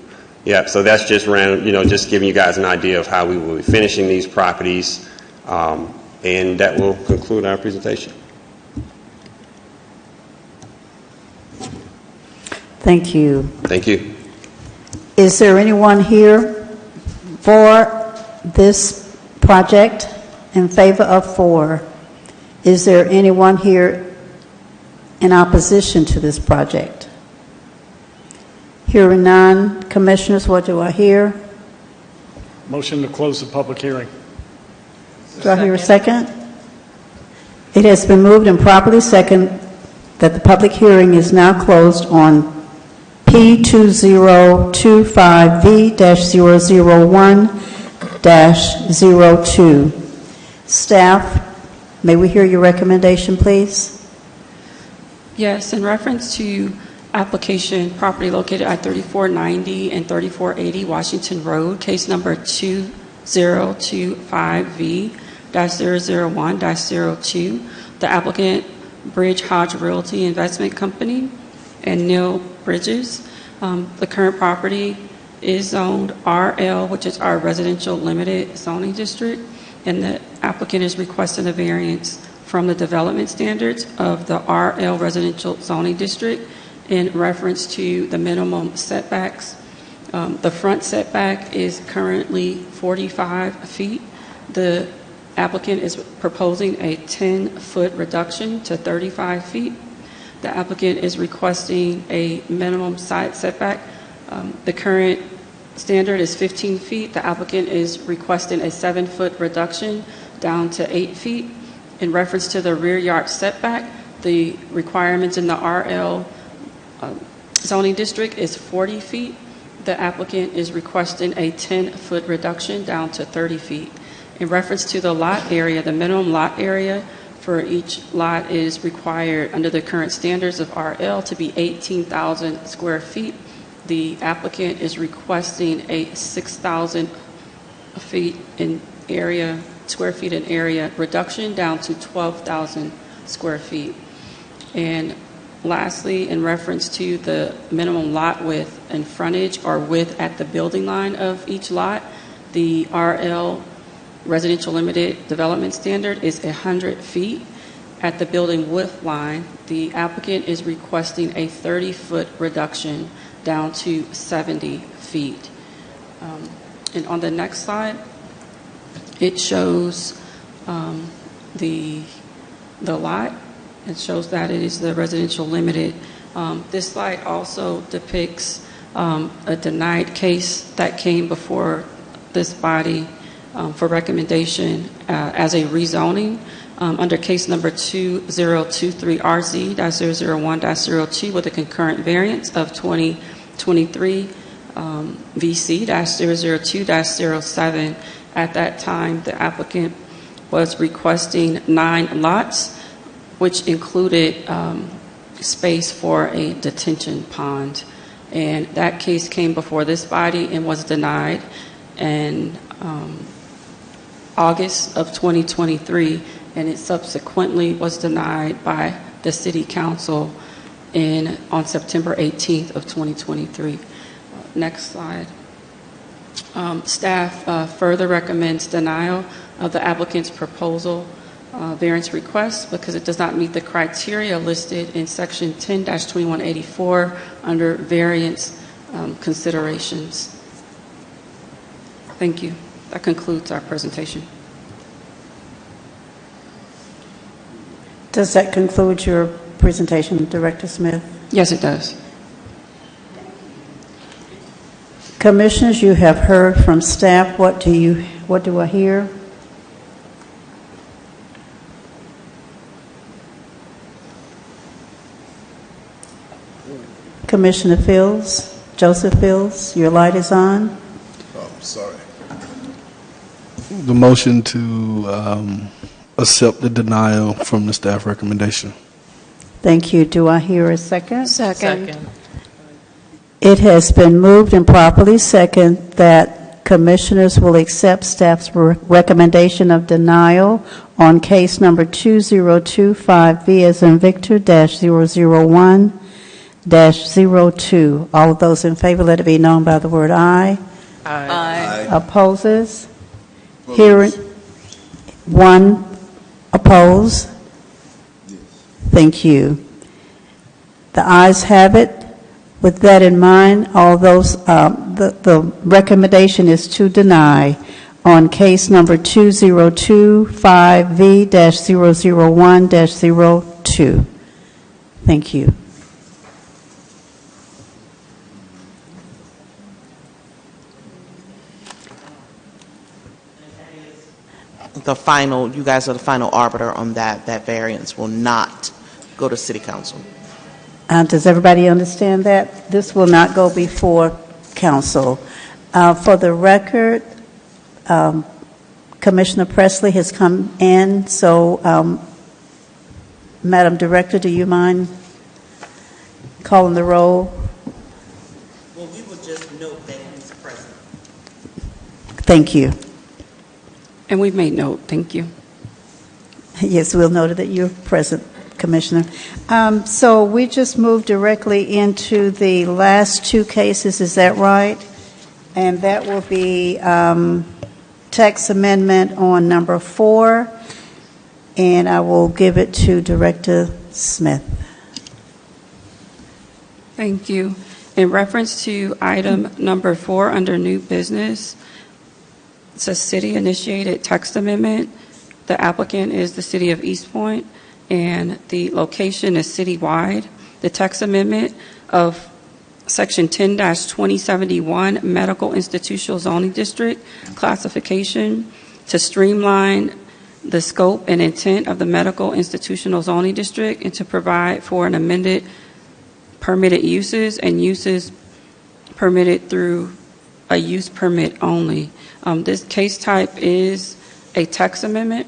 Yeah, so that's just just giving you guys an idea of how we will be finishing these properties, and that will conclude our presentation. Thank you. Thank you. Is there anyone here for this project, in favor of 4? Is there anyone here in opposition to this project? Hearing none. Commissioners, what do I hear? Motion to close the public hearing. Do I hear a second? It has been moved and properly second that the public hearing is now closed on P2025V-001-02. Staff, may we hear your recommendation, please? Yes, in reference to application property located at 3490 and 3480 Washington Road, case number 2025V-001-02, the applicant Bridge Hodge Realty Investment Company and Neil Bridges. The current property is zoned RL, which is our residential limited zoning district, and the applicant is requesting a variance from the development standards of the RL residential zoning district in reference to the minimum setbacks. The front setback is currently 45 feet. The applicant is proposing a 10-foot reduction to 35 feet. The applicant is requesting a minimum side setback. The current standard is 15 feet. The applicant is requesting a 7-foot reduction down to 8 feet. In reference to the rear yard setback, the requirements in the RL zoning district is 40 feet. The applicant is requesting a 10-foot reduction down to 30 feet. In reference to the lot area, the minimum lot area for each lot is required under the current standards of RL to be 18,000 square feet. The applicant is requesting a 6,000 square feet in area reduction down to 12,000 square feet. And lastly, in reference to the minimum lot width and frontage or width at the building line of each lot, the RL residential limited development standard is 100 feet. At the building width line, the applicant is requesting a 30-foot reduction down to 70 feet. And on the next slide, it shows the lot. It shows that it is the residential limited. This slide also depicts a denied case that came before this body for recommendation as a rezoning under case number 2023RZ-001-02 with a concurrent variance of 2023 VC-002-07. At that time, the applicant was requesting 9 lots, which included space for a detention pond. And that case came before this body and was denied in August of 2023, and it subsequently was denied by the City Council on September 18th of 2023. Next slide. Staff further recommends denial of the applicant's proposal variance request because it does not meet the criteria listed in section 10-2184 under variance considerations. Thank you. That concludes our presentation. Does that conclude your presentation, Director Smith? Yes, it does. Commissioners, you have heard from staff. What do I hear? Commissioner Fields, Joseph Fields, your light is on. Oh, sorry. The motion to accept the denial from the staff recommendation. Thank you. Do I hear a second? Second. It has been moved and properly second that Commissioners will accept staff's recommendation of denial on case number 2025V as in Victor -001-02. All of those in favor, let it be known by the word aye. Aye. Opposes? Hearing, one oppose? Thank you. The ayes have it. With that in mind, all those, the recommendation is to deny on case number 2025V-001-02. Thank you. The final, you guys are the final arbiter on that. That variance will not go to City Council. Does everybody understand that? This will not go before council. For the record, Commissioner Presley has come in, so Madam Director, do you mind calling the roll? Well, we will just note that he's present. Thank you. And we've made note. Thank you. Yes, we'll note that you're present, Commissioner. So we just moved directly into the last two cases, is that right? And that will be text amendment on number 4, and I will give it to Director Smith. Thank you. In reference to item number 4 under new business, it's a city-initiated text amendment. The applicant is the City of East Point, and the location is citywide. The text amendment of Section 10-2071, Medical Institutional Zoning District classification to streamline the scope and intent of the Medical Institutional Zoning District and to provide for an amended permitted uses and uses permitted through a use permit only. This case type is a text amendment.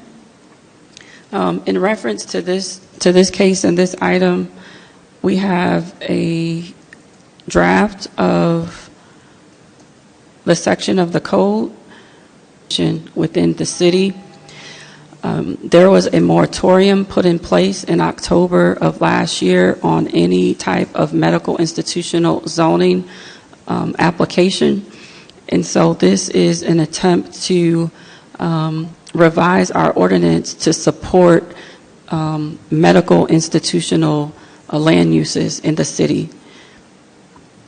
In reference to this case and this item, we have a draft of the section of the code within the city. There was a moratorium put in place in October of last year on any type of medical institutional zoning application. And so this is an attempt to revise our ordinance to support medical institutional land uses in the city.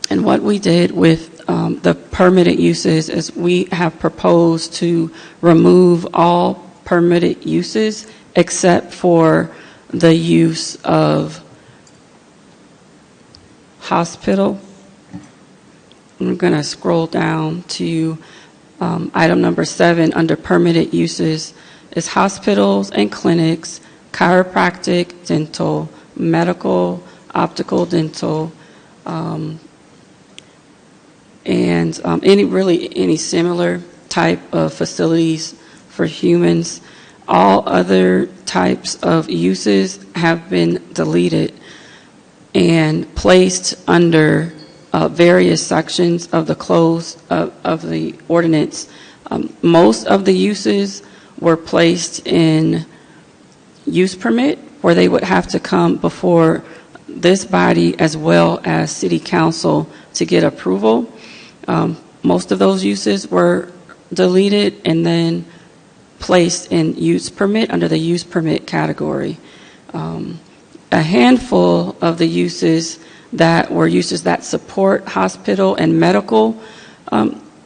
And what we did with the permitted uses is we have proposed to remove all permitted uses except for the use of hospital. I'm going to scroll down to item number 7 under permitted uses is hospitals and clinics, chiropractic, dental, medical, optical, dental, and any similar type of facilities for humans. All other types of uses have been deleted and placed under various sections of the close of the ordinance. Most of the uses were placed in use permit, where they would have to come before this body as well as City Council to get approval. Most of those uses were deleted and then placed in use permit under the use permit category. A handful of the uses that were uses that support hospital and medical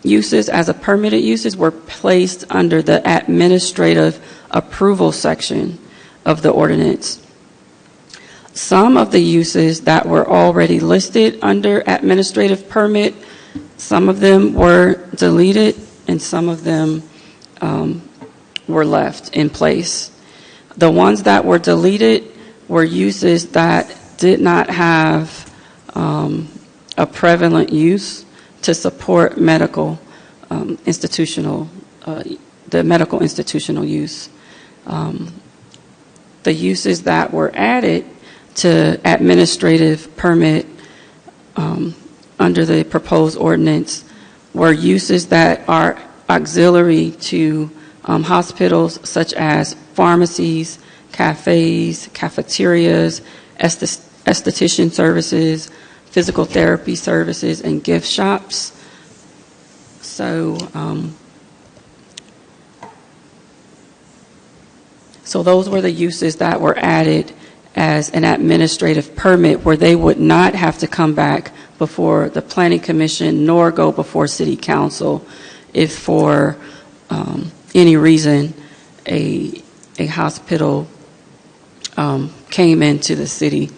uses as a permitted uses were placed under the administrative approval section of the ordinance. Some of the uses that were already listed under administrative permit, some of them were deleted and some of them were left in place. The ones that were deleted were uses that did not have a prevalent use to support medical institutional, the medical institutional use. The uses that were added to administrative permit under the proposed ordinance were uses that are auxiliary to hospitals, such as pharmacies, cafes, cafeterias, esthetician services, physical therapy services, and gift shops. So those were the uses that were added as an administrative permit, where they would not have to come back before the Planning Commission nor go before City Council if for any reason a hospital came into the city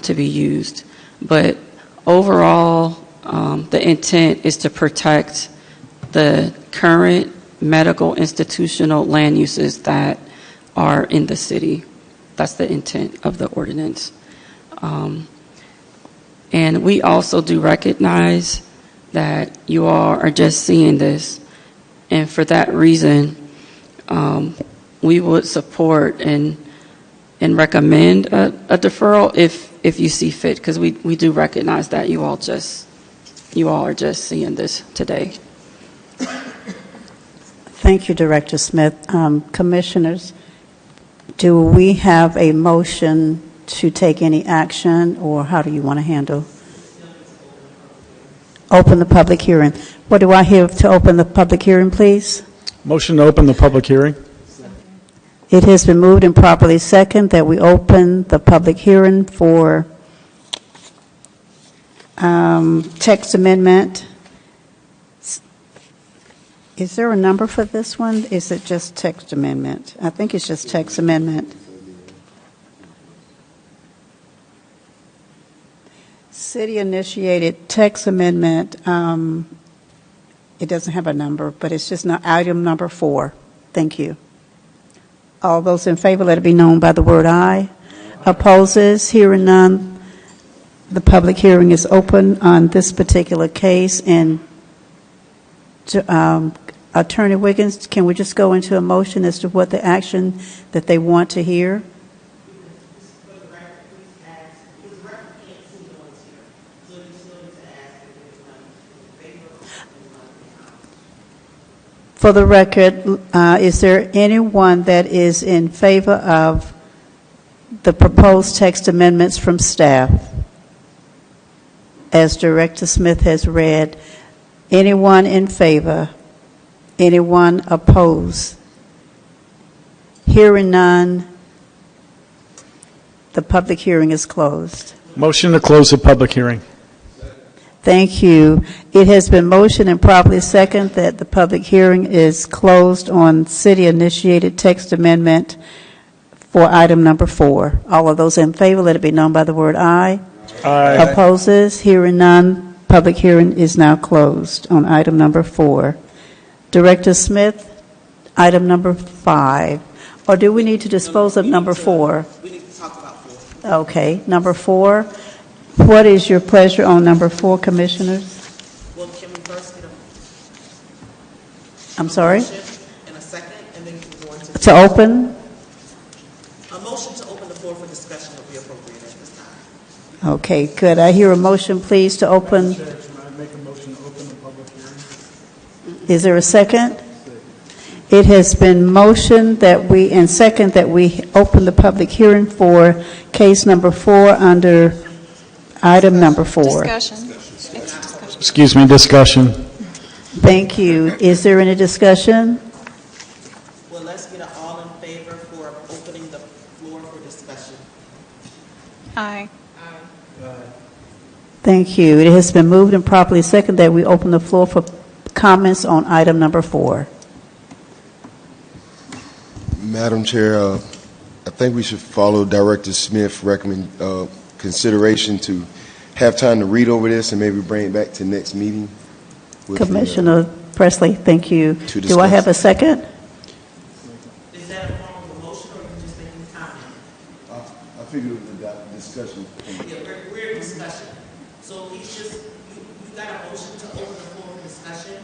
to be used. But overall, the intent is to protect the current medical institutional land uses that are in the city. That's the intent of the ordinance. And we also do recognize that you all are just seeing this, and for that reason, we would support and recommend a deferral if you see fit, because we do recognize that you all are just seeing this today. Thank you, Director Smith. Commissioners, do we have a motion to take any action, or how do you want to handle? Open the public hearing. What do I hear to open the public hearing, please? Motion to open the public hearing. It has been moved and properly second that we open the public hearing for text amendment. Is there a number for this one? Is it just text amendment? I think it's just text amendment. City-initiated text amendment. It doesn't have a number, but it's just not item number 4. Thank you. All those in favor, let it be known by the word aye. Opposes? Hearing none. The public hearing is open on this particular case. And Attorney Wiggins, can we just go into a motion as to what the action that they want to hear? For the record, is there anyone that is in favor of the proposed text amendments from staff, as Director Smith has read? Anyone in favor? Anyone opposed? Hearing none, the public hearing is closed. Motion to close the public hearing. Thank you. It has been motioned and properly second that the public hearing is closed on city-initiated text amendment for item number 4. All of those in favor, let it be known by the word aye. Aye. Opposes? Hearing none, public hearing is now closed on item number 4. Director Smith, item number 5. Or do we need to dispose of number 4? We need to talk about 4. Okay, number 4. What is your pleasure on number 4, Commissioners? Well, can we first get I'm sorry? motion and a second, and then we can go into... To open? A motion to open the floor for discussion would be appropriate at this time. Okay, could I hear a motion, please, to open? Can I make a motion to open the public hearing? Is there a second? It has been motioned that and second that we open the public hearing for case number 4 under item number 4. Discussion. Excuse me, discussion. Thank you. Is there any discussion? Well, let's get an all in favor for opening the floor for discussion. Aye. Thank you. It has been moved and properly second that we open the floor for comments on item number 4. Madam Chair, I think we should follow Director Smith's consideration to have time to read over this and maybe bring it back to next meeting. Commissioner Presley, thank you. Do I have a second? Is that a form of a motion, or are you just making a comment? I figured it was a discussion. Yeah, we're in discussion. So he's just, you got a motion to open the floor for discussion?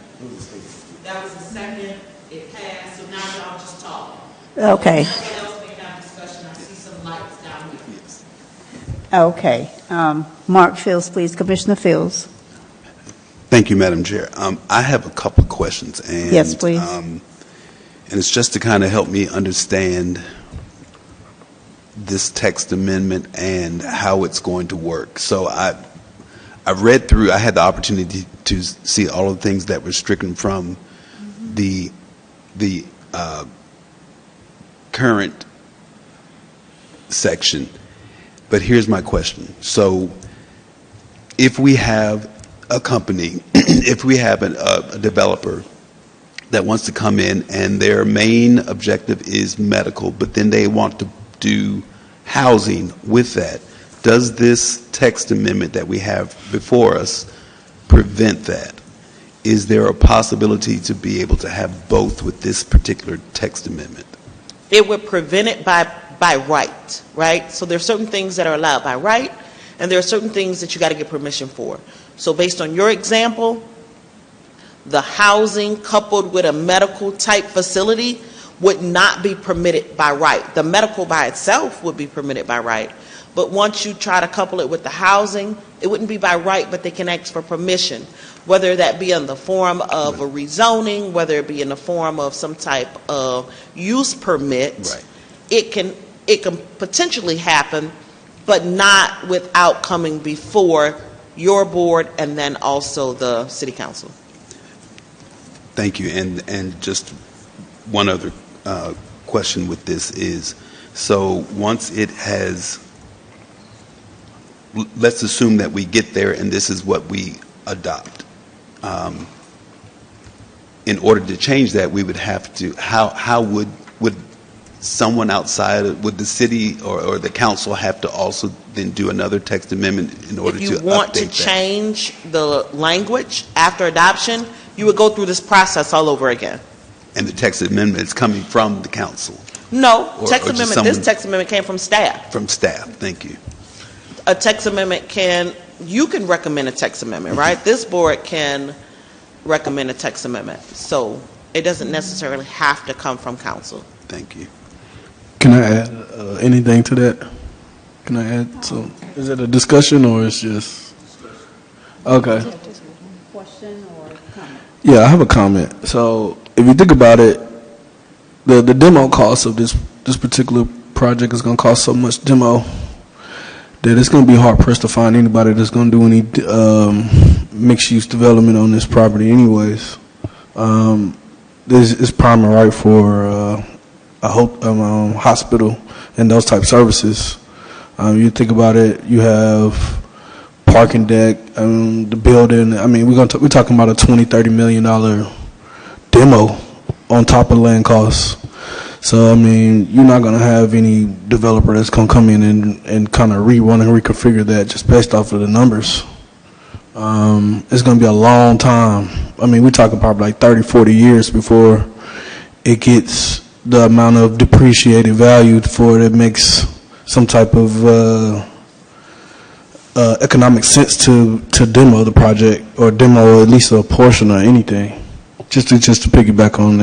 That was a second, it passed, so now y'all just talk. Okay. Someone else may have discussion, I see some lights down here. Okay. Mark Fields, please. Commissioner Fields. Thank you, Madam Chair. I have a couple of questions. And, Yes, please. And it's just to kind of help me understand this text amendment and how it's going to work. So I read through, I had the opportunity to see all of the things that were stricken from the current section. But here's my question. So if we have a company, if we have a developer that wants to come in and their main objective is medical, but then they want to do housing with that, does this text amendment that we have before us prevent that? Is there a possibility to be able to have both with this particular text amendment? It would prevent it by right, right? So there are certain things that are allowed by right, and there are certain things that you got to get permission for. So based on your example, the housing coupled with a medical type facility would not be permitted by right. The medical by itself would be permitted by right. But once you try to couple it with the housing, it wouldn't be by right, but they can ask for permission, whether that be in the form of a rezoning, whether it be in the form of some type of use permit. Right. It can potentially happen, but not without coming before your board and then also the city council. Thank you. And just one other question with this is, so once it has, let's assume that we get there and this is what we adopt. In order to change that, we would have to, how would someone outside, would the city or the council have to also then do another text amendment in order to update that? If you want to change the language after adoption, you would go through this process all over again. And the text amendment is coming from the council? No, Or text just amendment. someone- This text amendment came from staff. From staff, thank you. A text amendment you can recommend a text amendment, right? This board can recommend a text amendment. So it doesn't necessarily have to come from council. Thank you. Can I add anything to that? Can I add some? Is it a discussion or it's just? Okay. Question or comment? Yeah, I have a comment. So if you think about it, the demo cost of this particular project is going to cost so much demo that it's going to be hard pressed to find anybody that's going to do any mixed use development on this property anyways. This is prime and right for a hospital and those type services. You think about it, you have parking deck, the building. I mean, we're talking about a $20-30 million demo on top of land costs. So I mean, you're not going to have any developer that's going to come in and kind of want to reconfigure that just based off of the numbers. It's going to be a long time. I mean, we're talking probably like 30-40 years before it gets the amount of depreciated value for it makes some type of economic sense to demo the project or demo at least a portion or anything. Just to piggyback on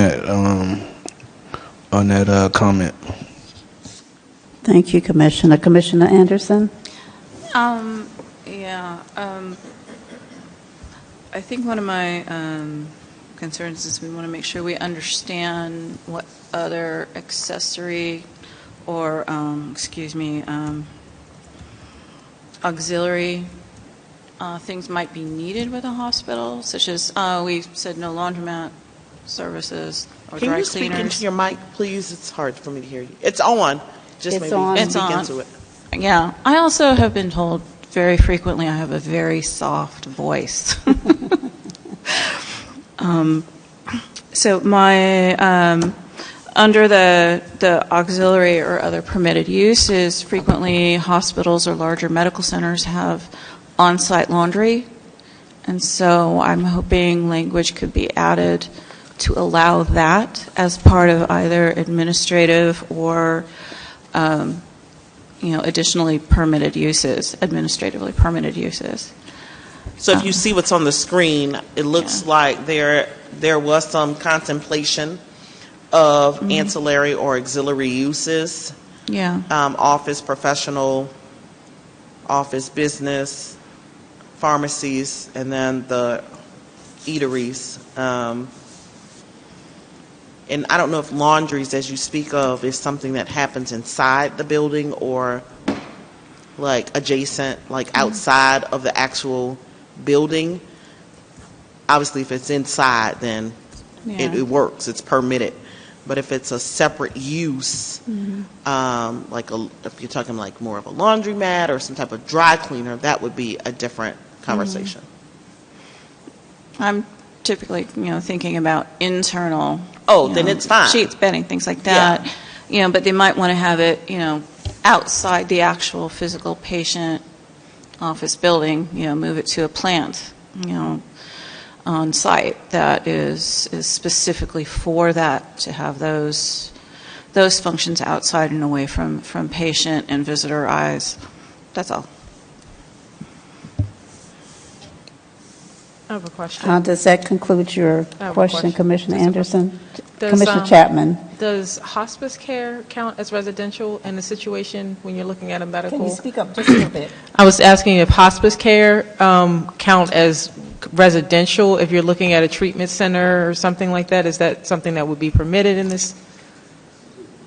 that comment. Thank you, Commissioner. Commissioner Anderson? I think one of my concerns is we want to make sure we understand what other accessory or, auxiliary things might be needed with a hospital, such as we said no laundromat services or Can dry you speak cleaners. into your mic, please? It's hard for me to hear you. It's on. Just It's maybe on. It's speak on. into it. Yeah. I also have been told very frequently I have a very soft voice. So my under the auxiliary or other permitted uses, frequently hospitals or larger medical centers have on-site laundry, and so I'm hoping language could be added to allow that as part of either administrative or additionally permitted uses, administratively permitted uses. So if you see what's on the screen, it looks like there was some contemplation of ancillary or auxiliary uses. Yeah. Office, professional, office, business, pharmacies, and then the eateries. And I don't know if laundries, as you speak of, is something that happens inside the building or like adjacent, like outside of the actual building. Obviously, if it's inside, then it works. It's permitted. But if it's a separate use, if you're talking like more of a laundromat or some type of dry cleaner, that would be a different conversation. I'm typically, thinking about internal. Then it's fine. Sheets, bedding, things like that. Yeah. But they might want to have it, outside the actual physical patient office building. Move it to a plant, on site that is specifically for that, to have those functions outside and away from patient and visitor eyes. That's all. I have a question. Does that conclude your question, Commissioner Anderson? Commissioner Chapman. Does hospice care count as residential in a situation when you're looking at a medical? Can you speak up just a little bit? I was asking if hospice care count as residential if you're looking at a treatment center or something like that. Is that something that would be permitted in this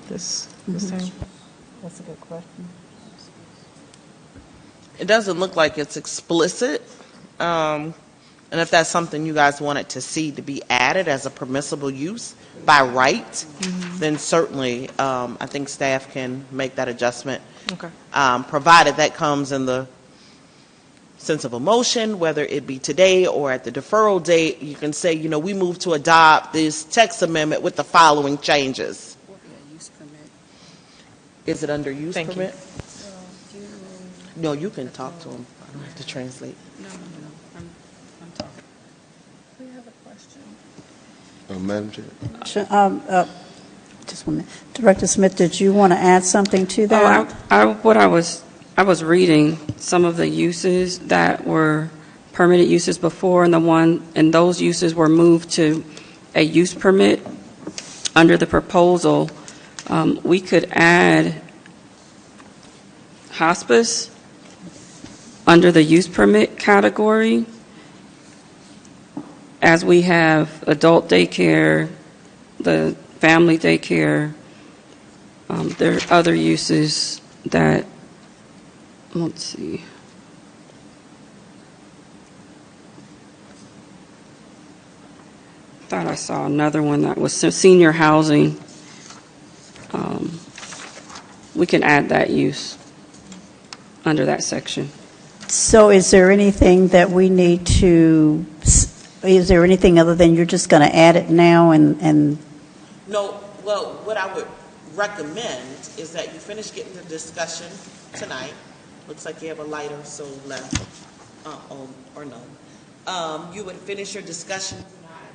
thing? That's a good question. It doesn't look like it's explicit. And if that's something you guys wanted to see to be added as a permissible use by right, then certainly I think staff can make that adjustment. Okay. Provided that comes in the sense of a motion, whether it be today or at the deferral date, you can say, we move to adopt this text amendment with the following changes. Is it under use permit? No, you can talk to him. I don't have to translate. No. I'm talking. We have a question. Madam Chair. Just 1 minute. Director Smith, did you want to add something to that? I was reading some of the uses that were permitted uses before, and those uses were moved to a use permit. Under the proposal, we could add hospice under the use permit category, as we have adult daycare, the family daycare. There are other uses that, let's see. Thought I saw another one that was senior housing. We can add that use under that section. So is there anything that we need to, is there anything other than you're just going to add it now and? No, well, what I would recommend is that you finish getting the discussion tonight. Looks like you have a light or so left, or none. You would finish your discussion tonight.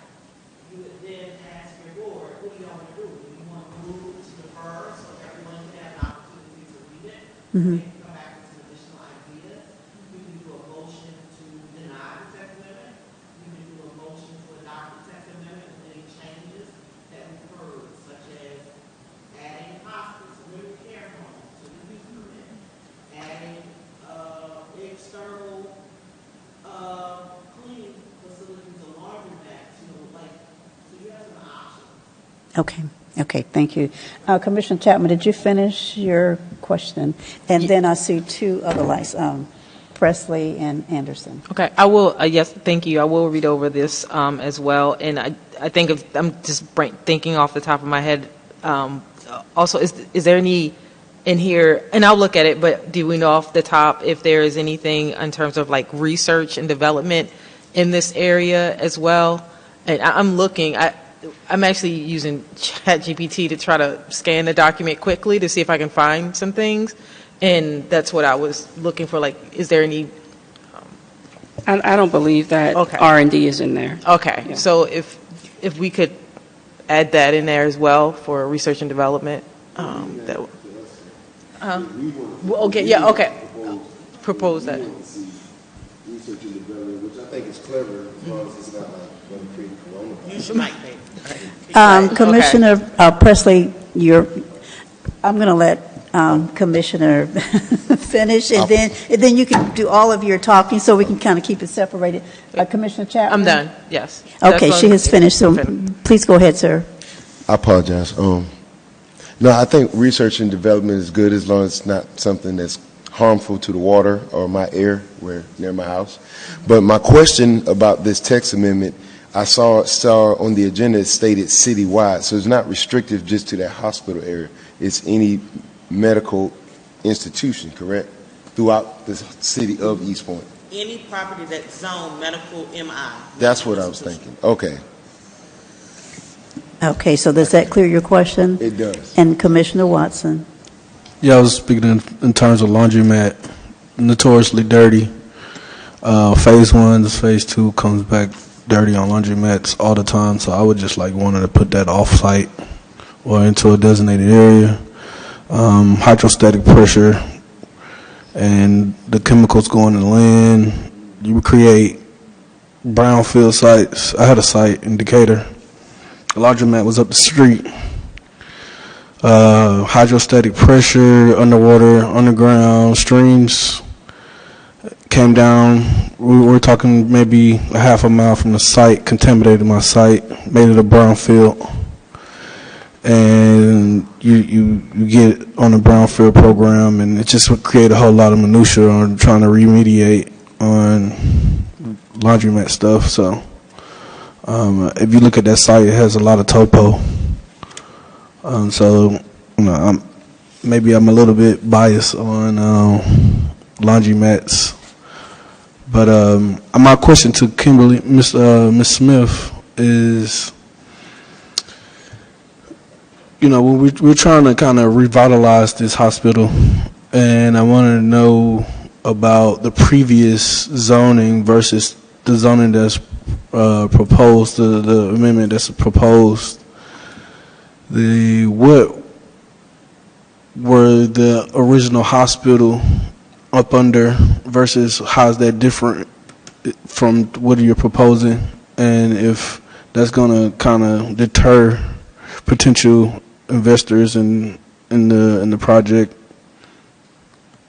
You would then ask your board, what do you want to do? Do you want to move to defer so everyone can have an opportunity to read it? Mm-hmm. Come back with some additional ideas. You can do a motion to deny the text amendment. You can do a motion to adopt the text amendment with any changes that we've heard, such as adding hospice, living care homes to the use permit, adding external cleaning facilities or laundromats, so you have some options. Okay, thank you. Commissioner Chapman, did you finish your question? And then I see two other lights, Presley and Anderson. Okay, I will. Yes, thank you. I will read over this as well. And I think I'm just thinking off the top of my head. Also, is there any in here? And I'll look at it. But do we know off the top if there is anything in terms of like research and development in this area as well? And I'm looking. I'm actually using ChatGPT to try to scan the document quickly to see if I can find some things. And that's what I was looking for. Like, is there any? I don't believe that R&D is in there. Okay. Yeah. So if we could add that in there as well for research and development, that would. Okay. Yeah. Okay. Propose that. Research and development, which I think is clever, as long as it's not like going to create coronavirus. You should might think. Commissioner Presley, I'm going to let Commissioner finish, and then you can do all of your talking, so we can kind of keep it separated. Commissioner Chapman? I'm done, yes. Okay, she has finished, so please go ahead, sir. I apologize. No, I think research and development is good as long as it's not something that's harmful to the water or my air near my house. But my question about this text amendment, I saw on the agenda it stated citywide, so it's not restrictive just to that hospital area. It's any medical institution, correct? Throughout the city of East Point. Any property that's zoned medical MI. That's what I was thinking. Okay. Okay, so does that clear your question? It does. And Commissioner Watson? Yeah, I was speaking in terms of laundromat, notoriously dirty. Phase 1 to Phase 2 comes back dirty on laundromats all the time, so I would just wanted to put that off-site or into a designated area. Hydrostatic pressure and the chemicals going in the land. You would create brownfield sites. I had a site in Decatur. The laundromat was up the street. Hydrostatic pressure, underwater, underground, streams came down. We were talking maybe a half a mile from the site, contaminated my site, made it a brownfield. And you get on a brownfield program, and it just would create a whole lot of minutia on trying to remediate on laundromat stuff. So if you look at that site, it has a lot of topo. So maybe I'm a little bit biased on laundromats. But my question to Kimberly, Miss Smith, is, when we're trying to kind of revitalize this hospital, and I want to know about the previous zoning versus the zoning that's proposed, the amendment that's proposed. What were the original hospital up under versus how is that different from what you're proposing, and if that's going to kind of deter potential investors in the project?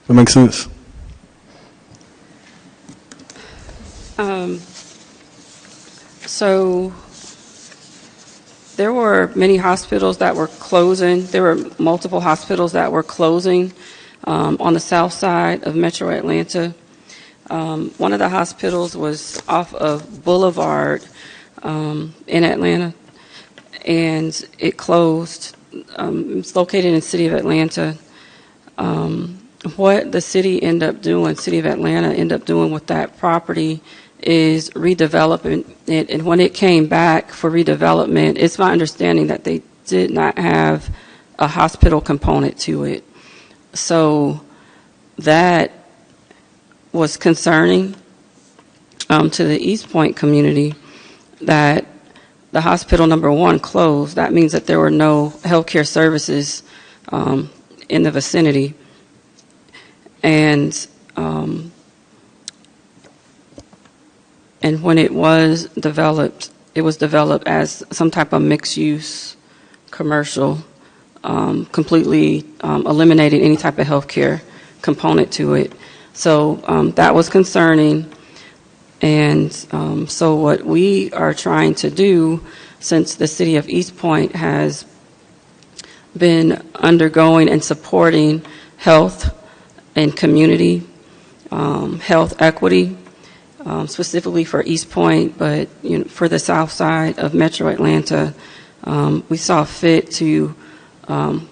That makes sense. So there were many hospitals that were closing. There were multiple hospitals that were closing on the south side of Metro Atlanta. One of the hospitals was off of Boulevard in Atlanta, and it closed. It's located in the city of Atlanta. What the city of Atlanta ended up doing with that property is redeveloping it. And when it came back for redevelopment, it's my understanding that they did not have a hospital component to it. So that was concerning to the East Point community, that the hospital number one closed. That means that there were no healthcare services in the vicinity. And when it was developed as some type of mixed-use commercial, completely eliminating any type of healthcare component to it. So that was concerning. And so what we are trying to do, since the city of East Point has been undergoing and supporting health and community health equity, specifically for East Point, but for the south side of Metro Atlanta, we saw fit to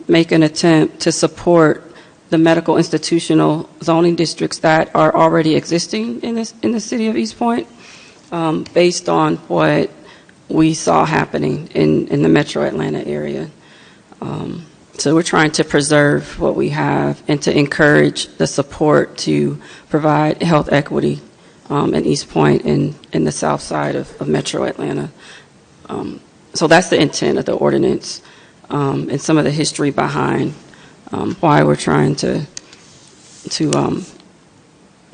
make an attempt to support the medical institutional zoning districts that are already existing in the city of East Point, based on what we saw happening in the Metro Atlanta area. So we're trying to preserve what we have and to encourage the support to provide health equity in East Point and in the south side of Metro Atlanta. So that's the intent of the ordinance, and some of the history behind why we're trying to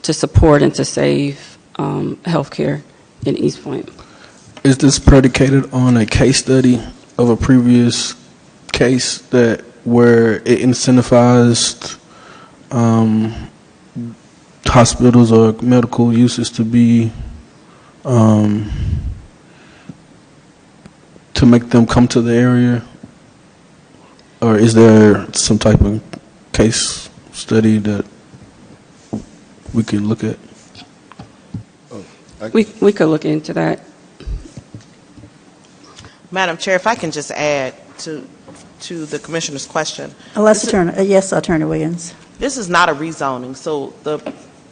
support and to save healthcare in East Point. Is this predicated on a case study of a previous case that where it incentivized hospitals or medical uses to be to make them come to the area? Or is there some type of case study that we can look at? We could look into that. Madam Chair, if I can just add to the Commissioner's question. Yes, Attorney Williams. This is not a rezoning, so the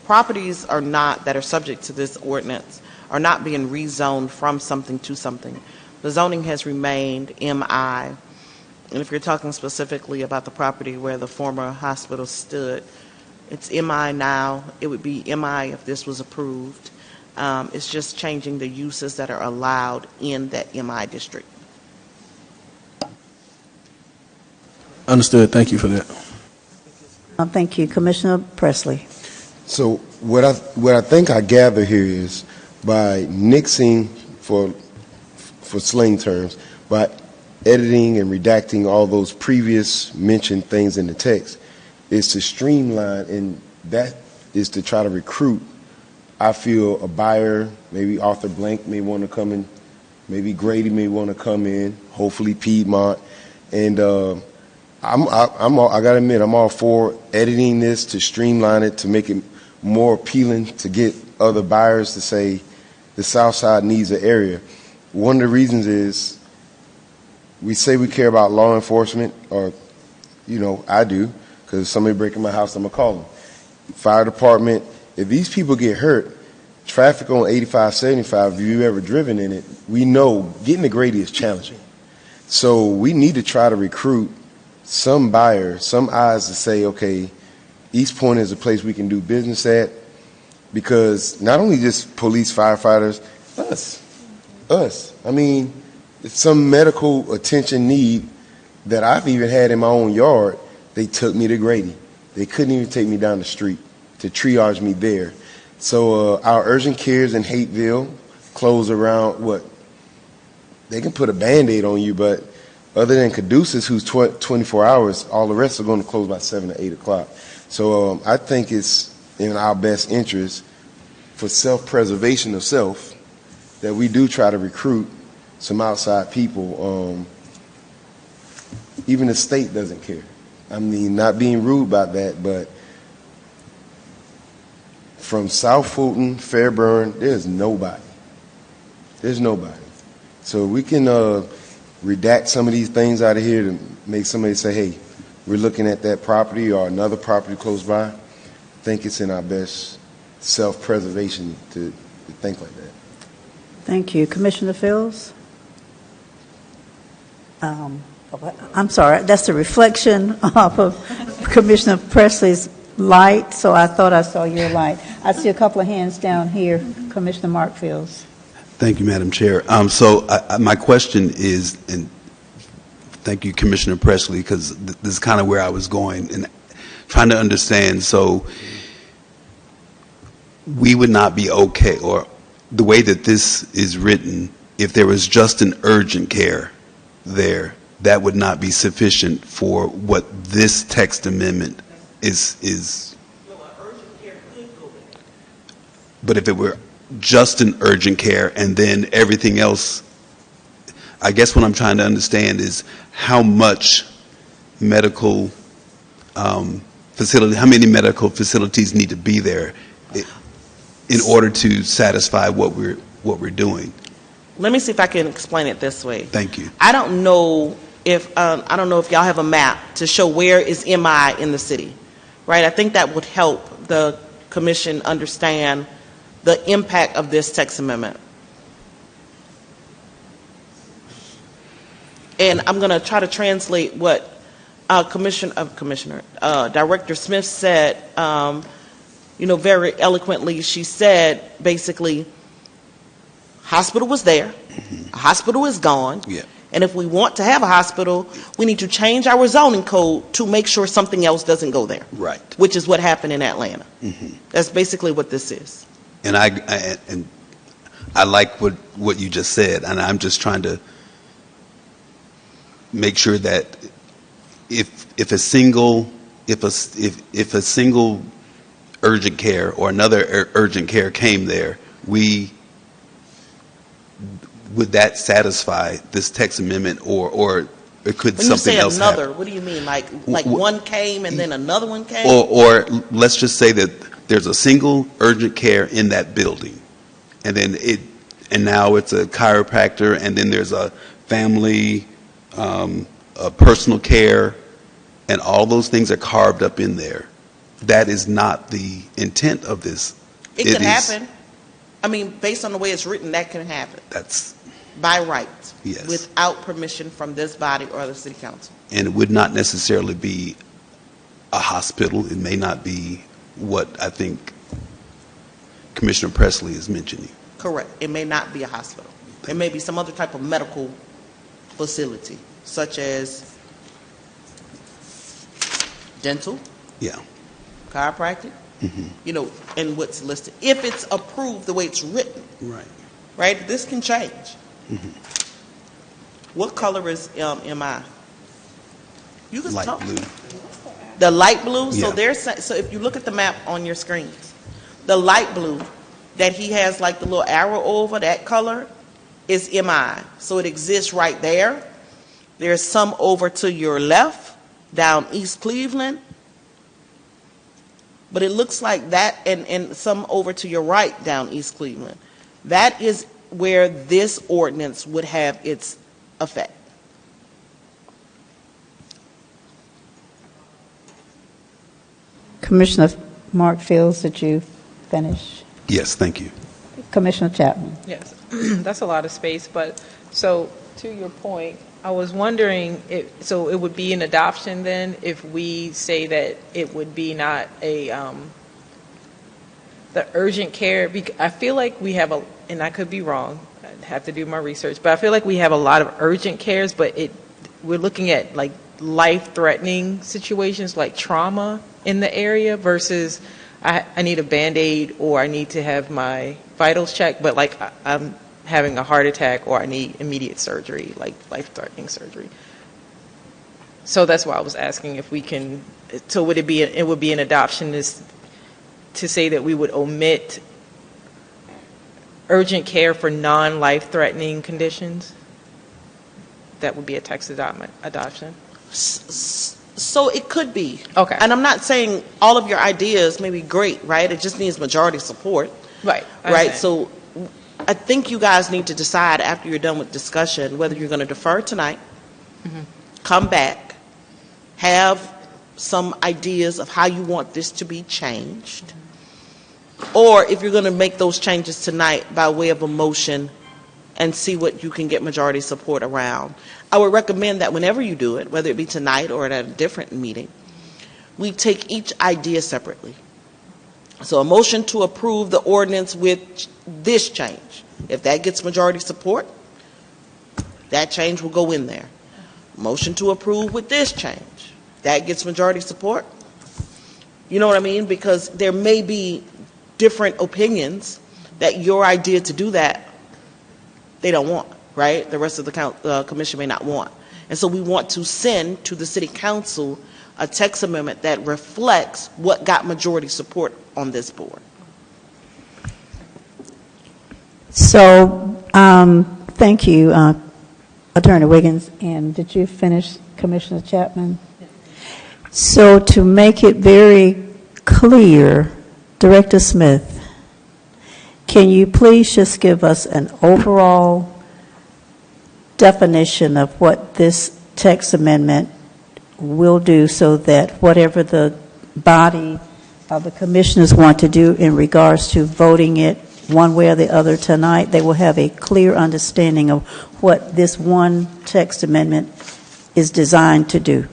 properties that are subject to this ordinance are not being rezoned from something to something. The zoning has remained MI. And if you're talking specifically about the property where the former hospital stood, it's MI now. It would be MI if this was approved. It's just changing the uses that are allowed in that MI district. Understood. Thank you for that. Thank you. Commissioner Presley. So what I think I gather here is by nixing, for slang terms, by editing and redacting all those previous mentioned things in the text, is to streamline, and that is to try to recruit. I feel a buyer, maybe Arthur Blank may want to come in, maybe Grady may want to come in, hopefully Piedmont, and I got to admit, I'm all for editing this to streamline it, to make it more appealing, to get other buyers to say the South Side needs an area. One of the reasons is we say we care about law enforcement, or, I do, because if somebody breaking my house, I'm going to call them. Fire department, if these people get hurt, traffic on 85, 75, if you've ever driven in it, we know getting to Grady is challenging. So we need to try to recruit some buyer, some eyes to say, okay, East Point is a place we can do business at, because not only just police, firefighters, us. I mean, if some medical attention need that I've even had in my own yard, they took me to Grady. They couldn't even take me down the street to triage me there. So our urgent cares in Hateville close around they can put a Band-Aid on you, but other than Caduceus, who's 24 hours, all the rest are going to close by 7 or 8 o'clock. So I think it's in our best interest, for self-preservation of self, that we do try to recruit some outside people. Even the state doesn't care. I mean, not being rude about that, but from South Fulton, Fairburn, there's nobody. So we can redact some of these things out of here to make somebody say, hey, we're looking at that property or another property close by. I think it's in our best self-preservation to think like that. Thank you. Commissioner Fields? I'm sorry, that's a reflection off of Commissioner Presley's light, so I thought I saw your light. I see a couple of hands down here. Commissioner Mark Fields. Thank you, Madam Chair. So my question is, and thank you, Commissioner Presley, because this is kind of where I was going and trying to understand. So we would not be okay, or the way that this is written, if there was just an urgent care there, that would not be sufficient for what this text amendment is. But if it were just an urgent care and then everything else, I guess what I'm trying to understand is how much medical facility, how many medical facilities need to be there in order to satisfy what we're doing. Let me see if I can explain it this way. Thank you. I don't know if y'all have a map to show where is MI in the city, right? I think that would help the commission understand the impact of this text amendment. And I'm going to try to translate what Director Smith said. Very eloquently, she said basically, hospital was there, a hospital is gone, and if we want to have a hospital, we need to change our zoning code to make sure something else doesn't go there. Right. Which is what happened in Atlanta. That's basically what this is. And I like what you just said, and I'm just trying to make sure that if a single urgent care or another urgent care came there, would that satisfy this text amendment, or could When you something say else another, happen? what do you mean? Like one came and then another one came? Or let's just say that there's a single urgent care in that building, and now it's a chiropractor, and then there's a family, a personal care, and all those things are carved up in there. That is not the intent of this. It could happen. I mean, based on the way it's written, that can happen. That's by right. Yes. Without permission from this body or the city council. And it would not necessarily be a hospital. It may not be what I think Commissioner Presley is mentioning. Correct. It may not be a hospital. It may be some other type of medical facility, such as dental, chiropractic, and what's listed. If it's approved the way it's written. Right? This can change. What color is MI? You can Light blue. The light blue. Yeah. So if you look at the map on your screens, the light blue that he has like the little arrow over, that color is MI. So it exists right there. There's some over to your left down East Cleveland. But it looks like that, and some over to your right down East Cleveland. That is where this ordinance would have its effect. Commissioner Mark Fields, did you finish? Yes, thank you. Commissioner Chapman. Yes, that's a lot of space, but so to your point, I was wondering, so it would be an adoption then if we say that it would be not a, the urgent care, I feel like we have and I could be wrong, I'd have to do my research, but I feel like we have a lot of urgent cares, but we're looking at like life-threatening situations like trauma in the area versus I need a Band-Aid or I need to have my vitals checked, but like I'm having a heart attack or I need immediate surgery, like life-threatening surgery. So that's why I was asking if we can, so would it would be an adoption to say that we would omit urgent care for non-life-threatening conditions? That would be a text adoption? So it could be. Okay. And I'm not saying all of your ideas may be great, right? It just needs majority support. Right. Right? So I think you guys need to decide after you're done with discussion whether you're going to defer tonight, come back, have some ideas of how you want this to be changed, or if you're going to make those changes tonight by way of a motion and see what you can get majority support around. I would recommend that whenever you do it, whether it be tonight or at a different meeting, we take each idea separately. So a motion to approve the ordinance with this change. If that gets majority support, that change will go in there. Motion to approve with this change. That gets majority support. You know what I mean? Because there may be different opinions that your idea to do that, they don't want, right? The rest of the commission may not want. And so we want to send to the city council a text amendment that reflects what got majority support on this board. So, thank you, Attorney Wiggins. And did you finish, Commissioner Chapman? So, to make it very clear, Director Smith, can you please just give us an overall definition of what this text amendment will do so that whatever the body of the commissioners want to do in regards to voting it one way or the other tonight, they will have a clear understanding of what this one text amendment is designed to do?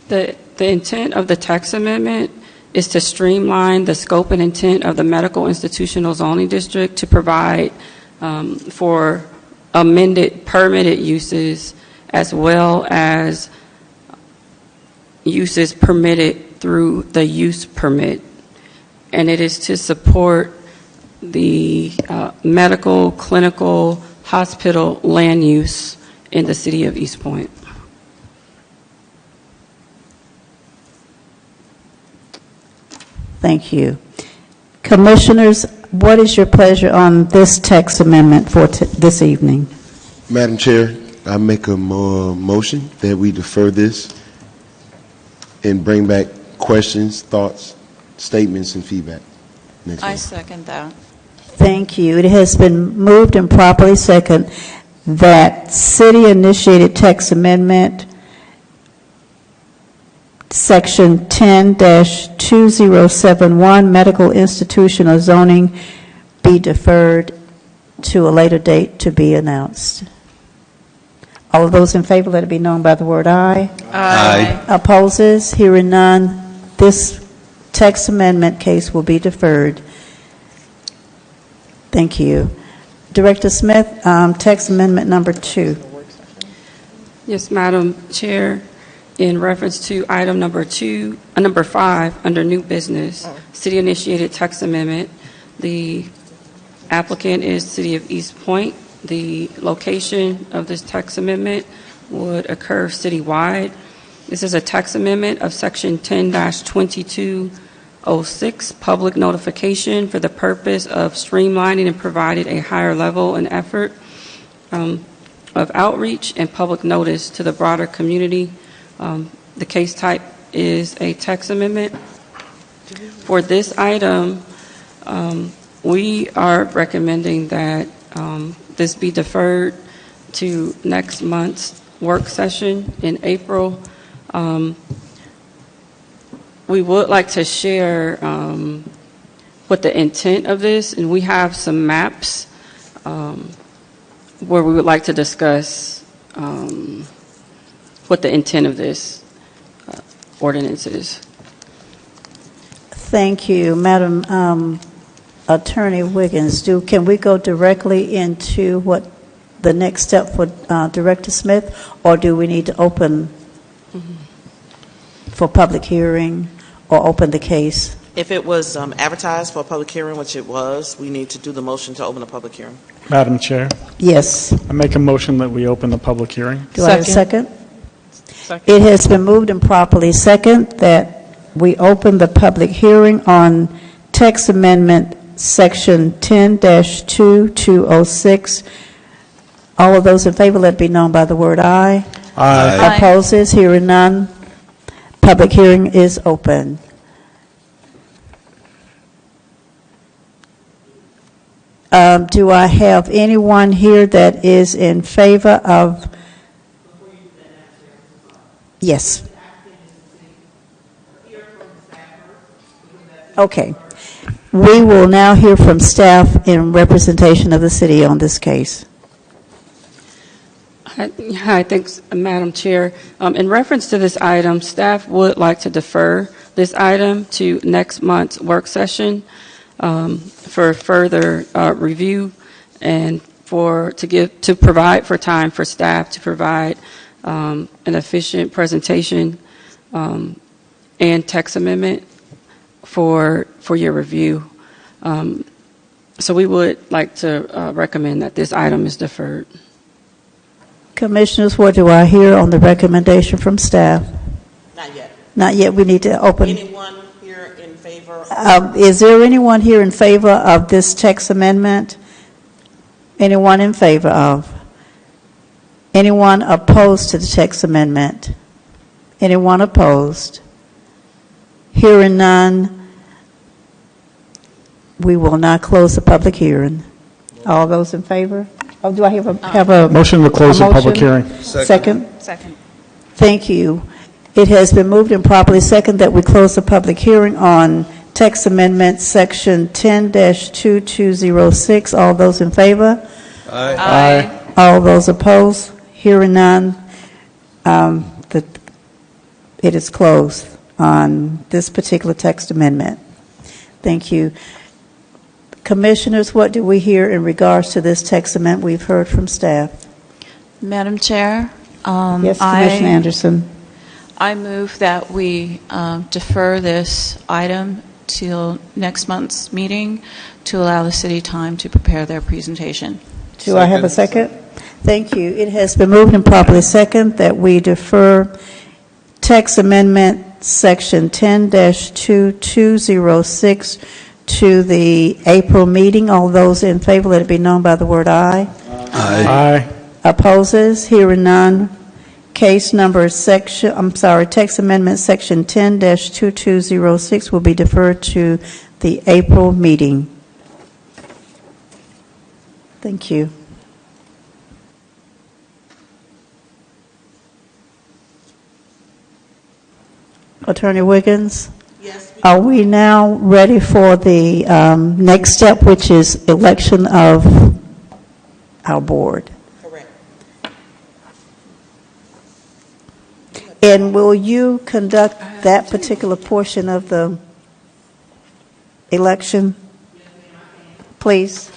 The intent of the text amendment is to streamline the scope and intent of the medical institutional zoning district to provide for amended permitted uses as well as uses permitted through the use permit. And it is to support the medical, clinical, hospital land use in the city of East Point. Thank you. Commissioners, what is your pleasure on this text amendment for this evening? Madam Chair, I make a motion that we defer this and bring back questions, thoughts, statements, and feedback next I month. second that. Thank you. It has been moved and properly second that city-initiated text amendment, Section 10-2071, medical institution or zoning, be deferred to a later date to be announced. All of those in favor, let it be known by the word aye. Aye. Opposes? Hearing none, this text amendment case will be deferred. Thank you. Director Smith, text amendment number 2. Yes, Madam Chair. In reference to item number 5, under new business, city-initiated text amendment, the applicant is City of East Point. The location of this text amendment would occur citywide. This is a text amendment of Section 10-2206, public notification for the purpose of streamlining and providing a higher level and effort of outreach and public notice to the broader community. The case type is a text amendment. For this item, we are recommending that this be deferred to next month's work session in April. We would like to share what the intent of this, and we have some maps where we would like to discuss what the intent of this ordinance is. Thank you. Madam Attorney Wiggins, can we go directly into what the next step for Director Smith, or do we need to open for public hearing or open the case? If it was advertised for a public hearing, which it was, we need to do the motion to open a public hearing. Madam Chair, Yes. I make a motion that we open the public hearing. Do I have a second? It has been moved and properly second that we open the public hearing on text amendment Section 10-2206. All of those in favor, let it be known by the word aye. Aye. Opposes? Hearing none. Public hearing is open. Do I have anyone here that is in favor of? Yes. Okay. We will now hear from staff in representation of the city on this case. Hi, thanks, Madam Chair. In reference to this item, staff would like to defer this item to next month's work session for further review and to provide for time for staff to provide an efficient presentation and text amendment for your review. So we would like to recommend that this item is deferred. Commissioners, what do I hear on the recommendation from staff? Not yet. Not yet. We need to open. Anyone here in favor? Is there anyone here in favor of this text amendment? Anyone in favor of? Anyone opposed to the text amendment? Anyone opposed? Hearing none, we will not close the public hearing. All those in favor? Oh, do I have a Motion to close the public motion? hearing. Second? Second. Thank you. It has been moved and properly second that we close the public hearing on text amendment section 10-2206. All those in favor? Aye. Aye. All those opposed? Hearing none, it is closed on this particular text amendment. Thank you. Commissioners, what do we hear in regards to this text amendment? We've heard from staff. Madam Chair, Yes, Commissioner Anderson. I move that we defer this item till next month's meeting to allow the city time to prepare their presentation. Do I have a second? Thank you. It has been moved and properly second that we defer text amendment section 10-2206 to the April meeting. All those in favor, let it be known by the word aye. Aye. Opposes? Hearing none. Text amendment section 10-2206 will be deferred to the April meeting. Thank you. Attorney Wiggins? Yes. Are we now ready for the next step, which is election of our board? Correct. And will you conduct that particular portion of the election? Please.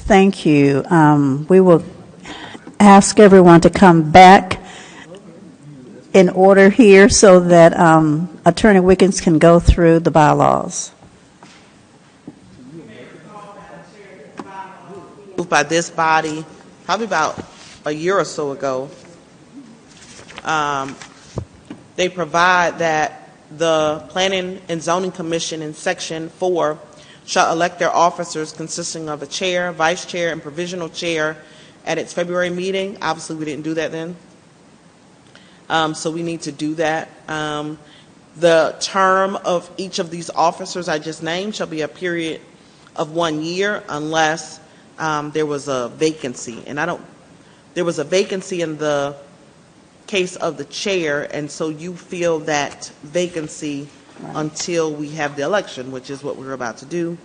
Thank you. We will ask everyone to come back in order here so that Attorney Wiggins can go through the bylaws. Moved by this body probably about a year or so ago. They provide that the Planning and Zoning Commission in Section 4 shall elect their officers consisting of a chair, vice chair, and provisional chair at its February meeting. Obviously, we didn't do that then. So we need to do that. The term of each of these officers I just named shall be a period of 1 year unless there was a vacancy. And there was a vacancy in the case of the chair, and so you fill that vacancy until we have the election, which is what we're about to do.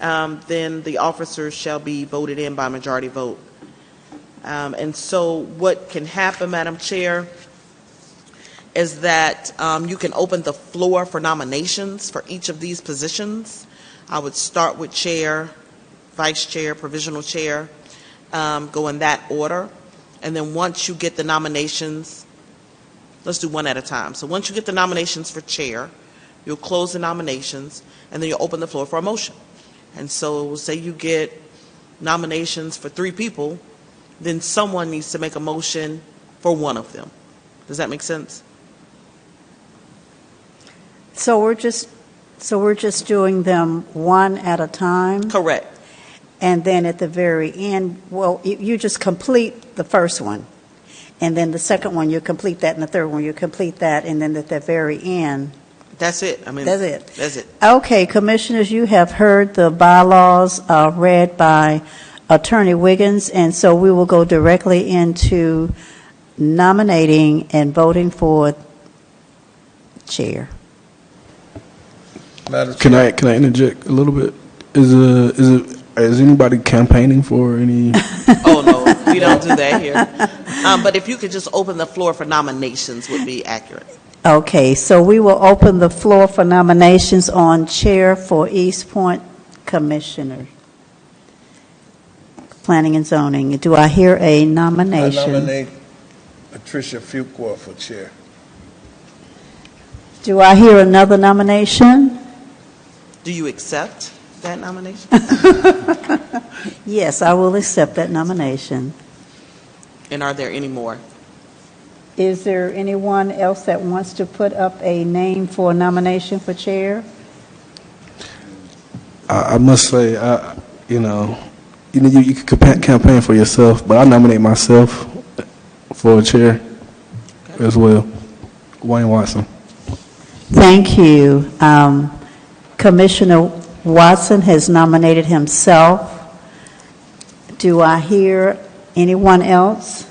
then the officers shall be voted in by majority vote. And so what can happen, Madam Chair, is that you can open the floor for nominations for each of these positions. I would start with chair, vice chair, provisional chair, go in that order. And then once you get the nominations, let's do one at a time. So once you get the nominations for chair, you'll close the nominations, and then you'll open the floor for a motion. And so say you get nominations for 3 people, then someone needs to make a motion for one of them. Does that make sense? So we're just doing them one at a time? Correct. And then at the very end, well, you just complete the first one. And then the second one, you complete that, and the third one, you complete that, and then at the very end. That's it. That's it. That's it. Okay, Commissioners, you have heard the bylaws read by Attorney Wiggins, and so we will go directly into nominating and voting for chair. Can I interject a little bit? Is anybody campaigning for any? Oh, no, we don't do that here. But if you could just open the floor for nominations would be accurate. Okay, so we will open the floor for nominations on chair for East Point Commissioner, Planning and Zoning. Do I hear a nomination? I nominate Patricia Fuqua for chair. Do I hear another nomination? Do you accept that nomination? Yes, I will accept that nomination. And are there any more? Is there anyone else that wants to put up a name for a nomination for chair? I must say, you can campaign for yourself, but I nominate myself for a chair as well. Wayne Watson. Thank you. Commissioner Watson has nominated himself. Do I hear anyone else?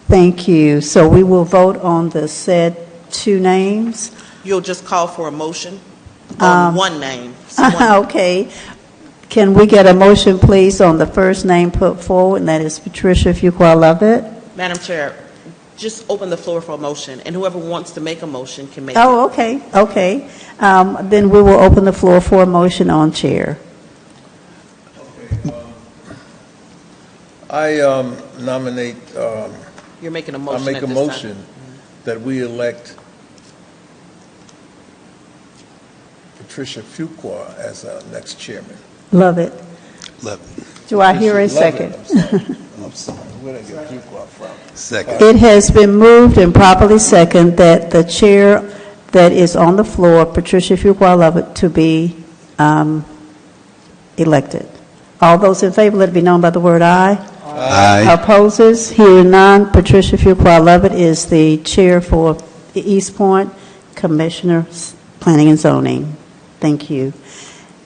Thank you. So we will vote on the said 2 names. You'll just call for a motion on one name. Okay. Can we get a motion, please, on the first name put forward, and that is Patricia Fuqua Lovett? Madam Chair, just open the floor for a motion, and whoever wants to make a motion can make Oh, okay, okay. Then we will open the floor for a motion on chair. I nominate. You're making a motion. I make a motion that we elect Patricia Fuqua as our next chairman. Love it. Love it. Do I hear a second? I'm sorry. Where did I get Fuqua from? Second. It has been moved and properly second that the chair that is on the floor, Patricia Fuqua Lovett, to be elected. All those in favor, let it be known by the word aye. Aye. Opposes? Hearing none, Patricia Fuqua Lovett is the chair for East Point Commissioner, Planning and Zoning. Thank you.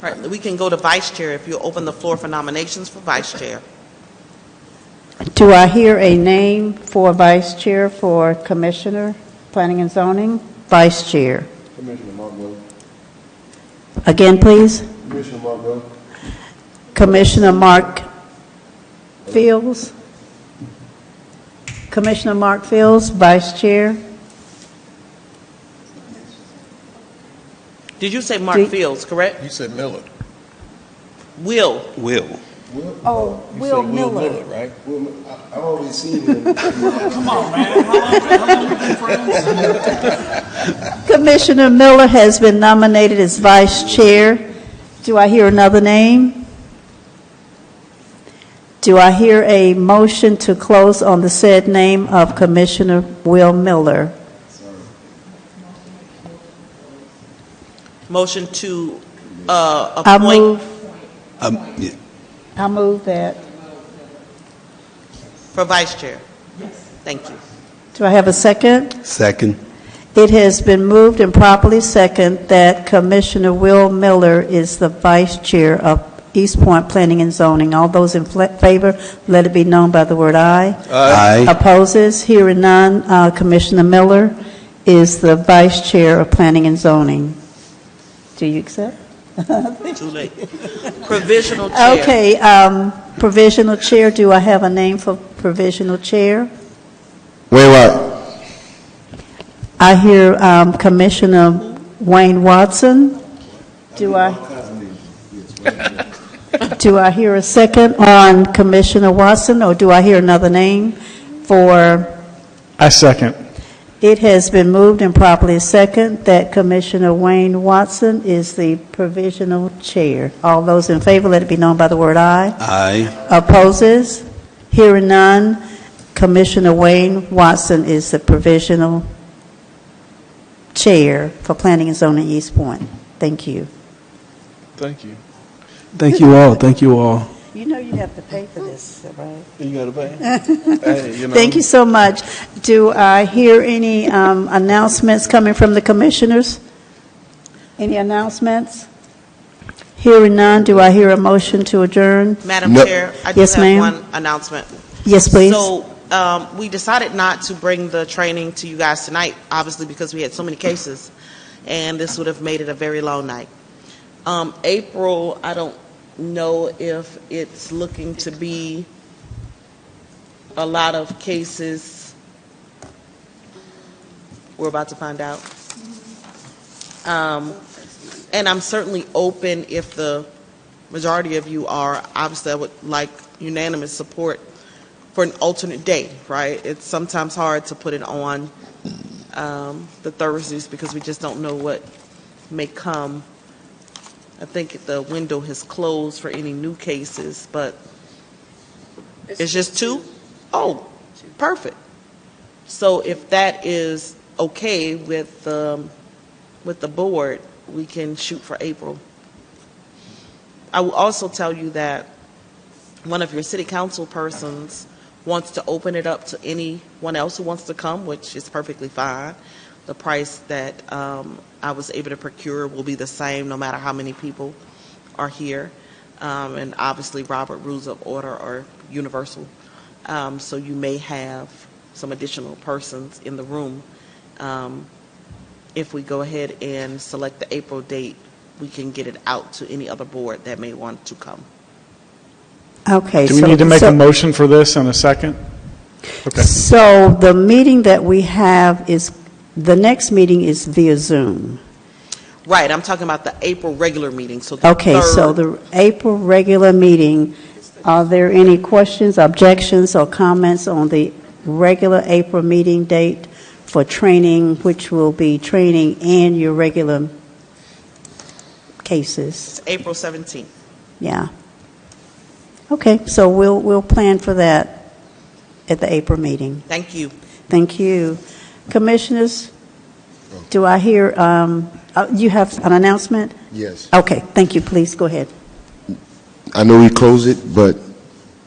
All right, we can go to vice chair if you open the floor for nominations for vice chair. Do I hear a name for vice chair for Commissioner, Planning and Zoning? Vice chair. Commissioner Mark Miller. Again, please. Commissioner Mark Miller. Commissioner Mark Fields. Commissioner Mark Fields, vice chair. Did you say Mark Fields, correct? You said Miller. Will. Oh, You Will said Miller. right? I've always seen him. Come on, man. How long you been friends? Commissioner Miller has been nominated as vice chair. Do I hear another name? Do I hear a motion to close on the said name of Commissioner Will Miller? Motion to I appoint. move, Yeah. I move that. For vice chair. Thank you. Do I have a second? Second. It has been moved and properly second that Commissioner Will Miller is the vice chair of East Point Planning and Zoning. All those in favor, let it be known by the word aye. Aye. Opposes? Hearing none, Commissioner Miller is the vice chair of Planning and Zoning. Do you accept? Too late. Provisional chair. Okay, provisional chair, do I have a name for provisional chair? Wayne White. I hear Commissioner Wayne Watson. Do I hear a second on Commissioner Watson, or do I hear another name for? I second. It has been moved and properly second that Commissioner Wayne Watson is the provisional chair. All those in favor, let it be known by the word aye. Aye. Opposes? Hearing none, Commissioner Wayne Watson is the provisional chair for Planning and Zoning East Point. Thank you. Thank you. Thank you all. Thank you all. You know you have to pay for this, right? You got to pay. Hey, you know. Thank you so much. Do I hear any announcements coming from the commissioners? Any announcements? Hearing none, do I hear a motion to adjourn? Madam Chair, I do Yes, have ma'am. one announcement. Yes, please. So we decided not to bring the training to you guys tonight, obviously because we had so many cases, and this would have made it a very long night. April, I don't know if it's looking to be a lot of cases. We're about to find out. And I'm certainly open, if the majority of you are. Obviously, I would like unanimous support for an alternate day, right? It's sometimes hard to put it on the Thursdays because we just don't know what may come. I think the window has closed for any new cases, but it's just two? Oh, perfect. So if that is okay with the board, we can shoot for April. I will also tell you that one of your city council persons wants to open it up to anyone else who wants to come, which is perfectly fine. The price that I was able to procure will be the same no matter how many people are here. And obviously Robert Rules of Order are universal. So you may have some additional persons in the room. If we go ahead and select the April date, we can get it out to any other board that may want to come. Okay. Do we need to make a motion for this in a second? Okay. So the meeting that we have is, the next meeting is via Zoom. Right, I'm talking about the April regular meeting. So the Okay, so the April regular meeting, are there any questions, objections, or comments on the regular April meeting date for training, which will be training and your regular cases? It's April 17th. Yeah. Okay, so we'll plan for that at the April meeting. Thank you. Thank you. Commissioners, do I hear, you have an announcement? Yes. Okay, thank you. Please go ahead. I know we closed it, but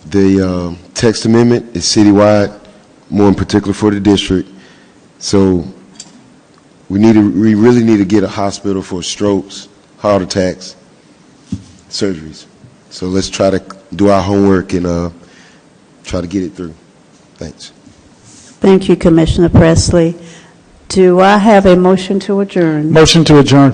the text amendment is citywide, more in particular for the district. So we really need to get a hospital for strokes, heart attacks, surgeries. So let's try to do our homework and try to get it through. Thanks. Thank you, Commissioner Presley. Do I have a motion to adjourn? Motion to adjourn.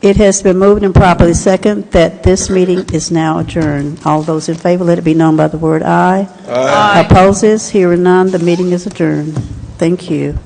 It has been moved and properly second that this meeting is now adjourned. All those in favor, let it be known by the word aye. Aye. Opposes? Hearing none, the meeting is adjourned. Thank you.